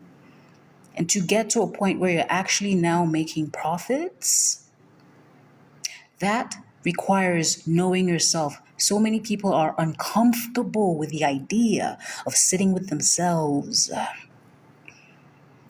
And to get to a point where you're actually now making profits, that requires knowing yourself. So many people are uncomfortable with the idea of sitting with themselves.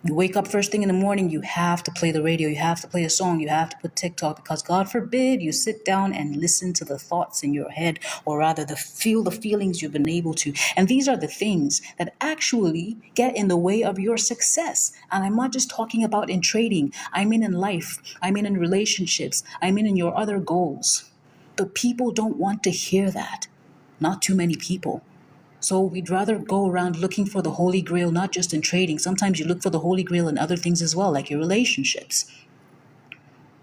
You wake up first thing in the morning, you have to play the radio, you have to play a song, you have to put TikTok, because God forbid you sit down and listen to the thoughts in your head, or rather feel the feelings you've been able to. And these are the things that actually get in the way of your success. And I'm not just talking about in trading. I mean in life. I mean in relationships. I mean in your other goals. But people don't want to hear that. Not too many people. So we'd rather go around looking for the Holy Grail, not just in trading. Sometimes you look for the Holy Grail in other things as well, like your relationships.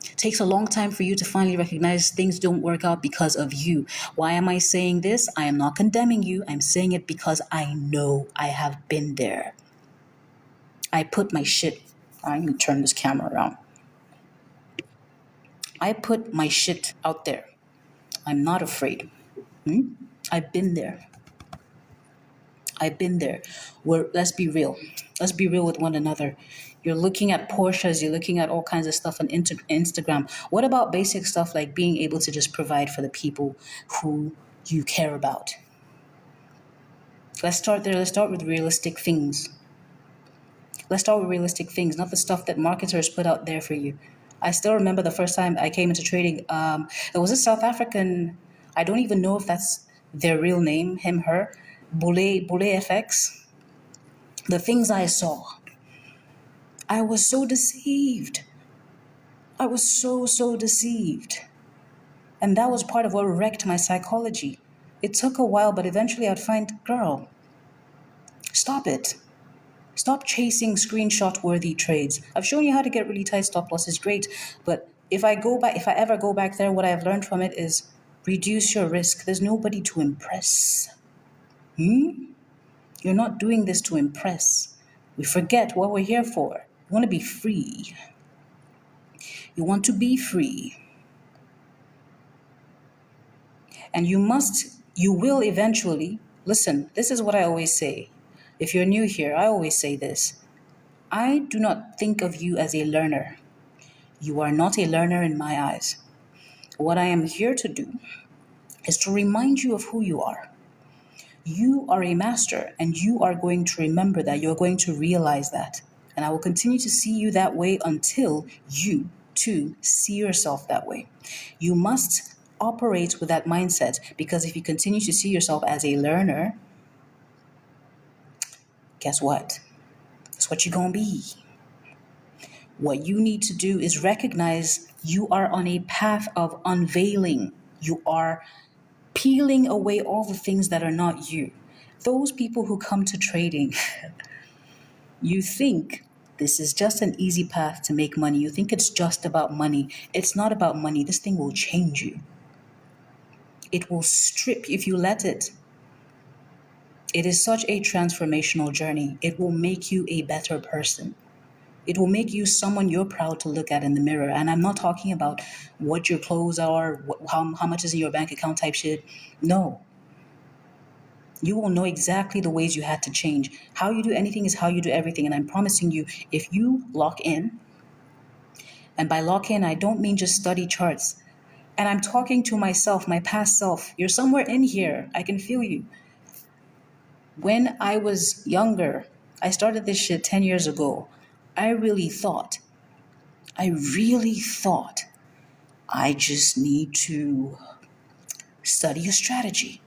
It takes a long time for you to finally recognize things don't work out because of you. Why am I saying this? I am not condemning you. I'm saying it because I know I have been there. I put my shit. I'm going to turn this camera around. I put my shit out there. I'm not afraid. I've been there. I've been there. Let's be real. Let's be real with one another. You're looking at Porsches, you're looking at all kinds of stuff on Instagram. What about basic stuff like being able to just provide for the people who you care about? Let's start there. Let's start with realistic things. Let's start with realistic things, not the stuff that marketers put out there for you. I still remember the first time I came into trading. There was a South African, I don't even know if that's their real name, him, her, Boule FX. The things I saw, I was so deceived. I was so deceived. And that was part of what wrecked my psychology. It took a while, but eventually I'd find, girl, stop it. Stop chasing screenshot worthy trades. I've shown you how to get really tight stop losses, great. But if I ever go back there, what I've learned from it is reduce your risk. There's nobody to impress. You're not doing this to impress. We forget what we're here for. You want to be free. You want to be free. And you will eventually, listen, this is what I always say. If you're new here, I always say this. I do not think of you as a learner. You are not a learner in my eyes. What I am here to do is to remind you of who you are. You are a master, and you are going to remember that. You're going to realize that. And I will continue to see you that way until you, too, see yourself that way. You must operate with that mindset, because if you continue to see yourself as a learner, guess what? That's what you're going to be. What you need to do is recognize you are on a path of unveiling. You are peeling away all the things that are not you. Those people who come to trading, you think this is just an easy path to make money. You think it's just about money. It's not about money. This thing will change you. It will strip if you let it. It is such a transformational journey. It will make you a better person. It will make you someone you're proud to look at in the mirror. And I'm not talking about what your clothes are, how much is in your bank account type shit. No. You will know exactly the ways you had to change. How you do anything is how you do everything. And I'm promising you, if you lock in, and by lock in, I don't mean just study charts. And I'm talking to myself, my past self. You're somewhere in here. I can feel you. When I was younger, I started this shit 10 years ago. I really thought, I just need to study a strategy.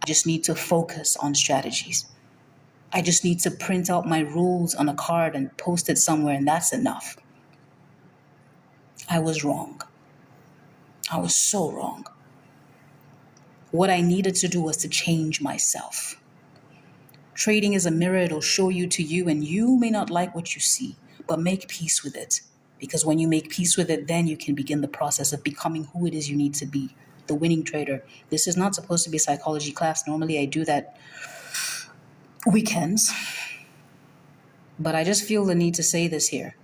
I just need to focus on strategies. I just need to print out my rules on a card and post it somewhere, and that's enough. I was wrong. I was so wrong. What I needed to do was to change myself. Trading is a mirror, it'll show you to you, and you may not like what you see, but make peace with it. Because when you make peace with it, then you can begin the process of becoming who it is you need to be, the winning trader. This is not supposed to be a psychology class. Normally, I do that weekends, but I just feel the need to say this here.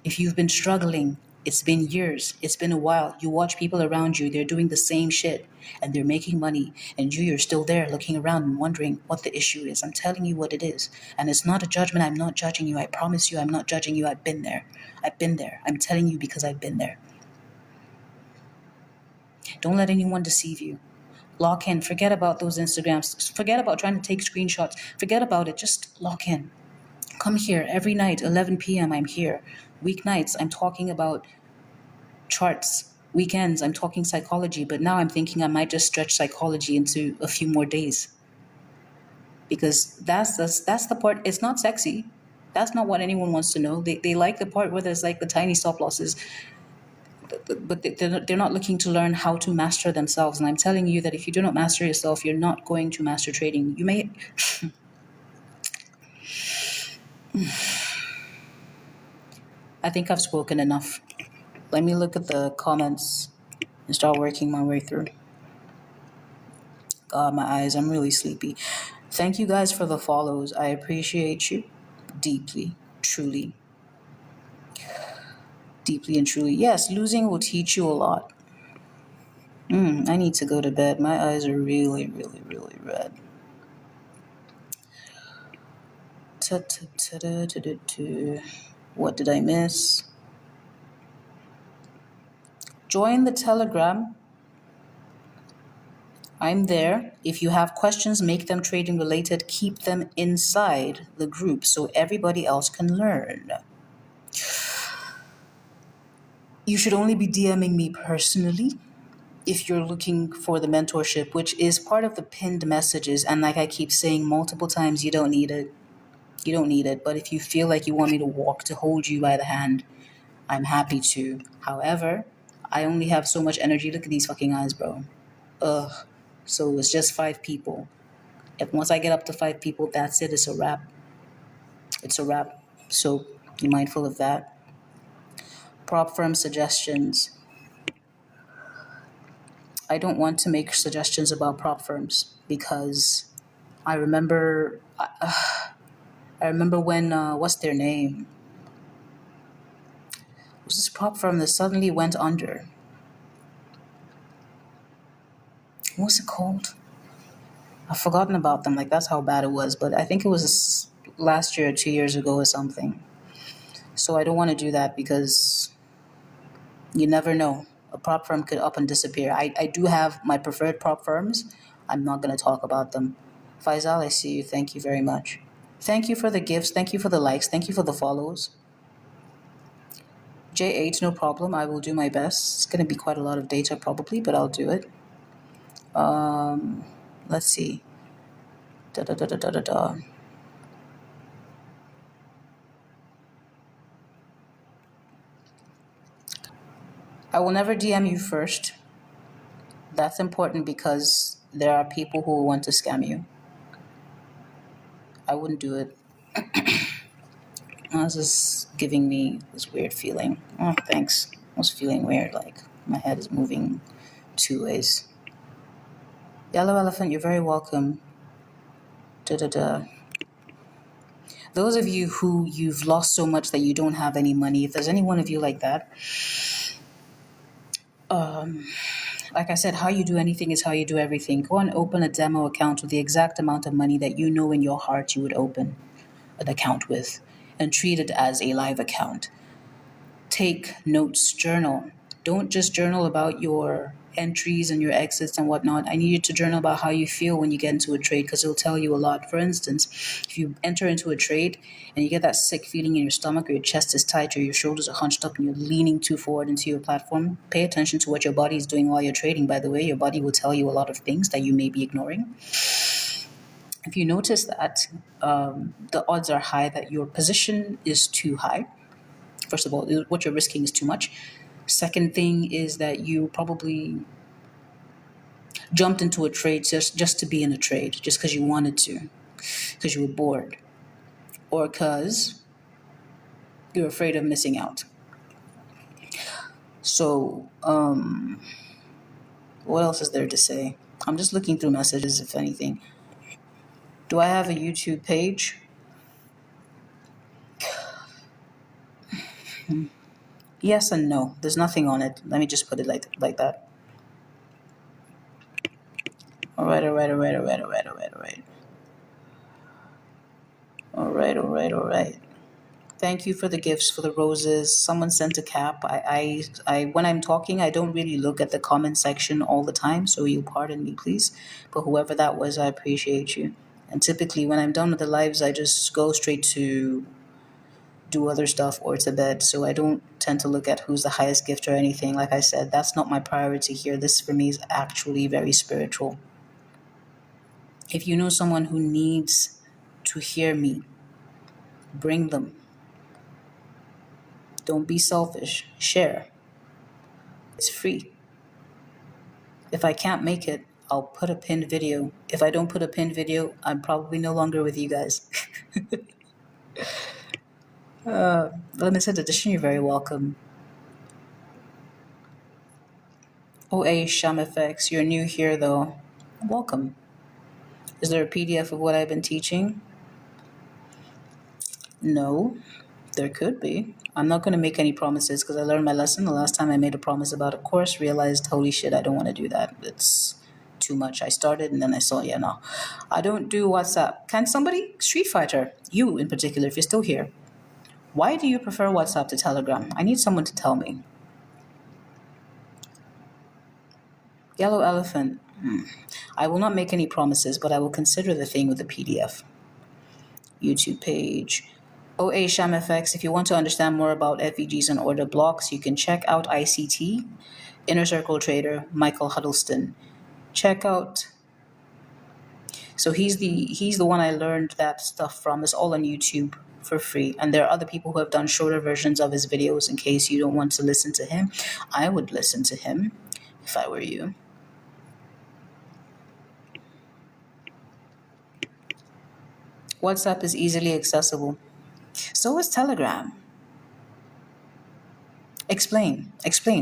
If you've been struggling, it's been years, it's been a while. You watch people around you, they're doing the same shit and they're making money, and you're still there looking around and wondering what the issue is. I'm telling you what it is. And it's not a judgment. I'm not judging you. I promise you, I'm not judging you. I've been there. I've been there. I'm telling you because I've been there. Don't let anyone deceive you. Lock in. Forget about those Instagrams. Forget about trying to take screenshots. Forget about it. Just lock in. Come here every night, 11 p.m. I'm here. Weeknights, I'm talking about charts. Weekends, I'm talking psychology. But now I'm thinking I might just stretch psychology into a few more days. Because that's the part. It's not sexy. That's not what anyone wants to know. They like the part where there's like the tiny stop losses. But they're not looking to learn how to master themselves. And I'm telling you that if you do not master yourself, you're not going to master trading. You may... I think I've spoken enough. Let me look at the comments and start working my way through. God, my eyes, I'm really sleepy. Thank you guys for the follows. I appreciate you deeply, truly. Deeply and truly. Yes, losing will teach you a lot. I need to go to bed. My eyes are really, really, really red. What did I miss? Join the Telegram. I'm there. If you have questions, make them trading related. Keep them inside the group so everybody else can learn. You should only be DMing me personally if you're looking for the mentorship, which is part of the pinned messages. And like I keep saying multiple times, you don't need it. You don't need it. But if you feel like you want me to hold you by the hand, I'm happy to. However, I only have so much energy. Look at these fucking eyes, bro. Ugh. So it's just 5 people. If once I get up to 5 people, that's it. It's a wrap. It's a wrap. So be mindful of that. Prop firm suggestions. I don't want to make suggestions about prop firms because I remember when what's their name? It was this prop firm that suddenly went under. What's it called? I've forgotten about them. Like, that's how bad it was. But I think it was last year or 2 years ago or something. So I don't want to do that because you never know. A prop firm could up and disappear. I do have my preferred prop firms. I'm not going to talk about them. Faisal, I see you. Thank you very much. Thank you for the gifts. Thank you for the likes. Thank you for the follows. J8, no problem. I will do my best. It's going to be quite a lot of data probably, but I'll do it. Let's see. I will never DM you first. That's important because there are people who want to scam you. I wouldn't do it. This is giving me this weird feeling. Oh, thanks. I was feeling weird, like my head is moving 2 ways. Yellow Elephant, you're very welcome. Those of you who you've lost so much that you don't have any money, if there's any one of you like that, like I said, how you do anything is how you do everything. Go and open a demo account with the exact amount of money that you know in your heart you would open an account with, and treat it as a live account. Take notes, journal. Don't just journal about your entries and your exits and whatnot. I need you to journal about how you feel when you get into a trade because it'll tell you a lot. For instance, if you enter into a trade and you get that sick feeling in your stomach or your chest is tight or your shoulders are hunched up and you're leaning too forward into your platform, pay attention to what your body is doing while you're trading. By the way, your body will tell you a lot of things that you may be ignoring. If you notice that the odds are high that your position is too high, first of all, what you're risking is too much. Second thing is that you probably jumped into a trade just to be in a trade, just because you wanted to, because you were bored, or because you're afraid of missing out. So, what else is there to say? I'm just looking through messages, if anything. Do I have a YouTube page? Yes and no. There's nothing on it. Let me just put it like that. All right, all right, all right, all right, all right, all right, all right. All right, all right, all right. Thank you for the gifts, for the roses. Someone sent a cap. When I'm talking, I don't really look at the comment section all the time, so you pardon me, please. But whoever that was, I appreciate you. And typically, when I'm done with the lives, I just go straight to do other stuff or to bed. So I don't tend to look at who's the highest gift or anything. Like I said, that's not my priority here. This for me is actually very spiritual. If you know someone who needs to hear me, bring them. Don't be selfish. Share. It's free. If I can't make it, I'll put a pinned video. If I don't put a pinned video, I'm probably no longer with you guys. Limited edition, you're very welcome. OA Sham FX, you're new here though. Welcome. Is there a PDF of what I've been teaching? No, there could be. I'm not going to make any promises because I learned my lesson. The last time I made a promise about a course, realized, holy shit, I don't want to do that. It's too much. I started and then I saw, yeah, no. I don't do WhatsApp. Can somebody? Street Fighter, you in particular, if you're still here, why do you prefer WhatsApp to Telegram? I need someone to tell me. Yellow Elephant. I will not make any promises, but I will consider the thing with the PDF. YouTube page. OA Sham FX, if you want to understand more about FVGs and order blocks, you can check out ICT, Inner Circle Trader, Michael Huddleston. Check out. So he's the one I learned that stuff from. It's all on YouTube for free. And there are other people who have done shorter versions of his videos in case you don't want to listen to him. I would listen to him if I were you. WhatsApp is easily accessible. So is Telegram. Explain.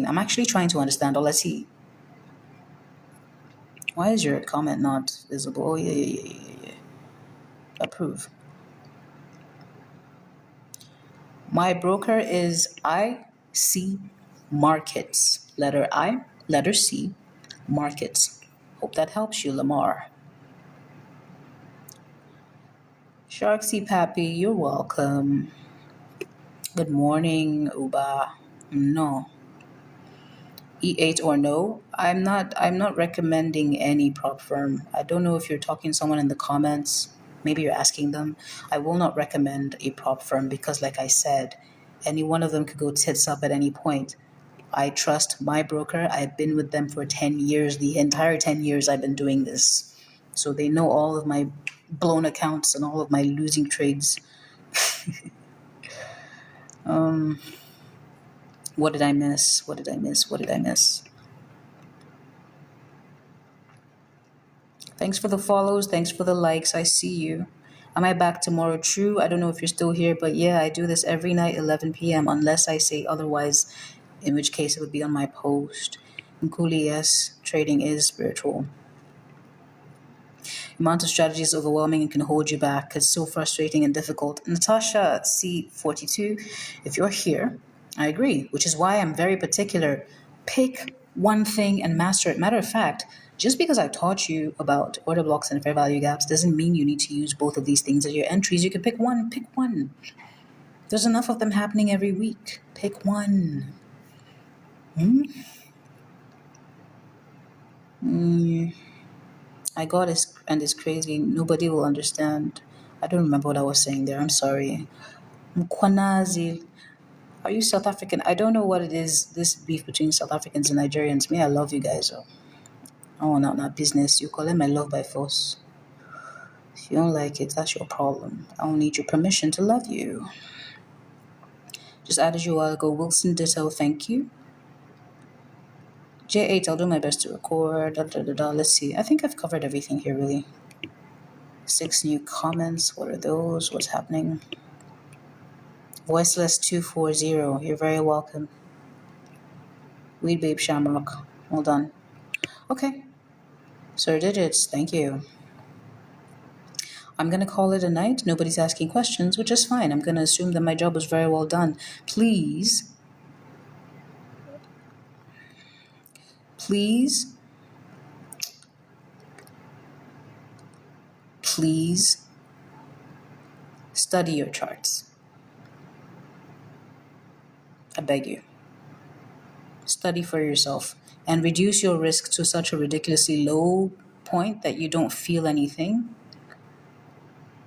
I'm actually trying to understand. Oh, let's see. Why is your comment not visible? Oh, yeah. Approve. My broker is IC Markets. Letter I, letter C, Markets. Hope that helps you, Lamar. Sharksy Pappy, you're welcome. Good morning, Uba. No. E8 or no? I'm not recommending any prop firm. I don't know if you're talking to someone in the comments. Maybe you're asking them. I will not recommend a prop firm because like I said, any one of them could go tits up at any point. I trust my broker. I've been with them for 10 years. The entire 10 years I've been doing this. So they know all of my blown accounts and all of my losing trades. What did I miss? Thanks for the follows. Thanks for the likes. I see you. Am I back tomorrow? True. I don't know if you're still here, but yeah, I do this every night, 11 p.m., unless I say otherwise, in which case it would be on my post. Nkuli, yes, trading is spiritual. The amount of strategy is overwhelming and can hold you back. It's so frustrating and difficult. Natasha at C42, if you're here, I agree, which is why I'm very particular. Pick one thing and master it. Matter of fact, just because I taught you about order blocks and fair value gaps doesn't mean you need to use both of these things as your entries. You can pick one. There's enough of them happening every week. Pick one. I got it, and it's crazy. Nobody will understand. I don't remember what I was saying there. I'm sorry. Mkwanazi. Are you South African? I don't know what it is, this beef between South Africans and Nigerians. Me, I love you guys. Oh, not business. You call it my love by force. If you don't like it, that's your problem. I don't need your permission to love you. Just added you a while ago. Wilson Ditto, thank you. J8, I'll do my best to record. Let's see. I think I've covered everything here, really. 6 new comments. What are those? What's happening? Voiceless240, you're very welcome. Weed Babe Shamrock, well done. Okay, Sir Digits, thank you. I'm going to call it a night. Nobody's asking questions, which is fine. I'm going to assume that my job was very well done. Please, please, please study your charts. I beg you. Study for yourself and reduce your risk to such a ridiculously low point that you don't feel anything,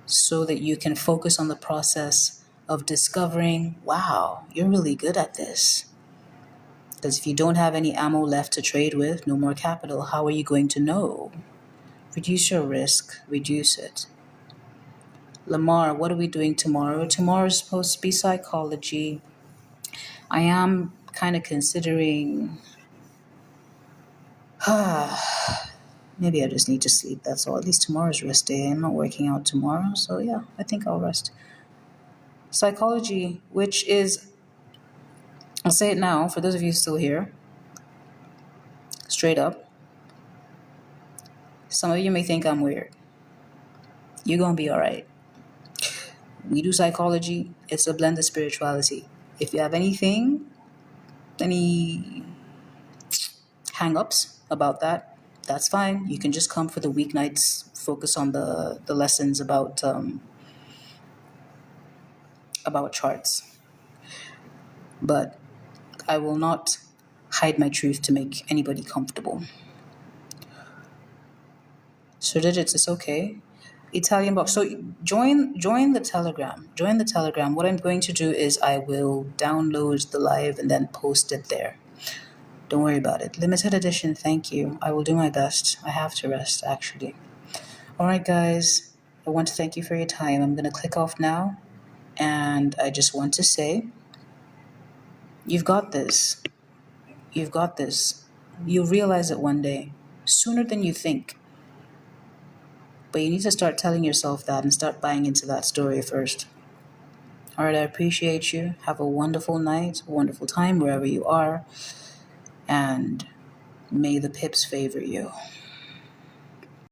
so that you can focus on the process of discovering, wow, you're really good at this. Because if you don't have any ammo left to trade with, no more capital, how are you going to know? Reduce your risk, reduce it. Lamar, what are we doing tomorrow? Tomorrow is supposed to be psychology. I am kind of considering, maybe I just need to sleep, that's all. At least tomorrow's rest day. I'm not working out tomorrow, so yeah, I think I'll rest. Psychology, which is, I'll say it now for those of you still here, straight up. Some of you may think I'm weird. You're gonna be all right. We do psychology. It's a blend of spirituality. If you have any hang-ups about that, that's fine. You can just come for the weeknights, focus on the lessons about charts. But I will not hide my truth to make anybody comfortable. So digits, it's okay. Italian box. So join the Telegram. Join the Telegram. What I'm going to do is I will download the live and then post it there. Don't worry about it. Limited edition, thank you. I will do my best. I have to rest, actually. All right, guys. I want to thank you for your time. I'm going to click off now. And I just want to say, you've got this. You've got this. You'll realize it one day, sooner than you think. But you need to start telling yourself that and start buying into that story first. All right, I appreciate you. Have a wonderful night, a wonderful time wherever you are. And may the pips favor you.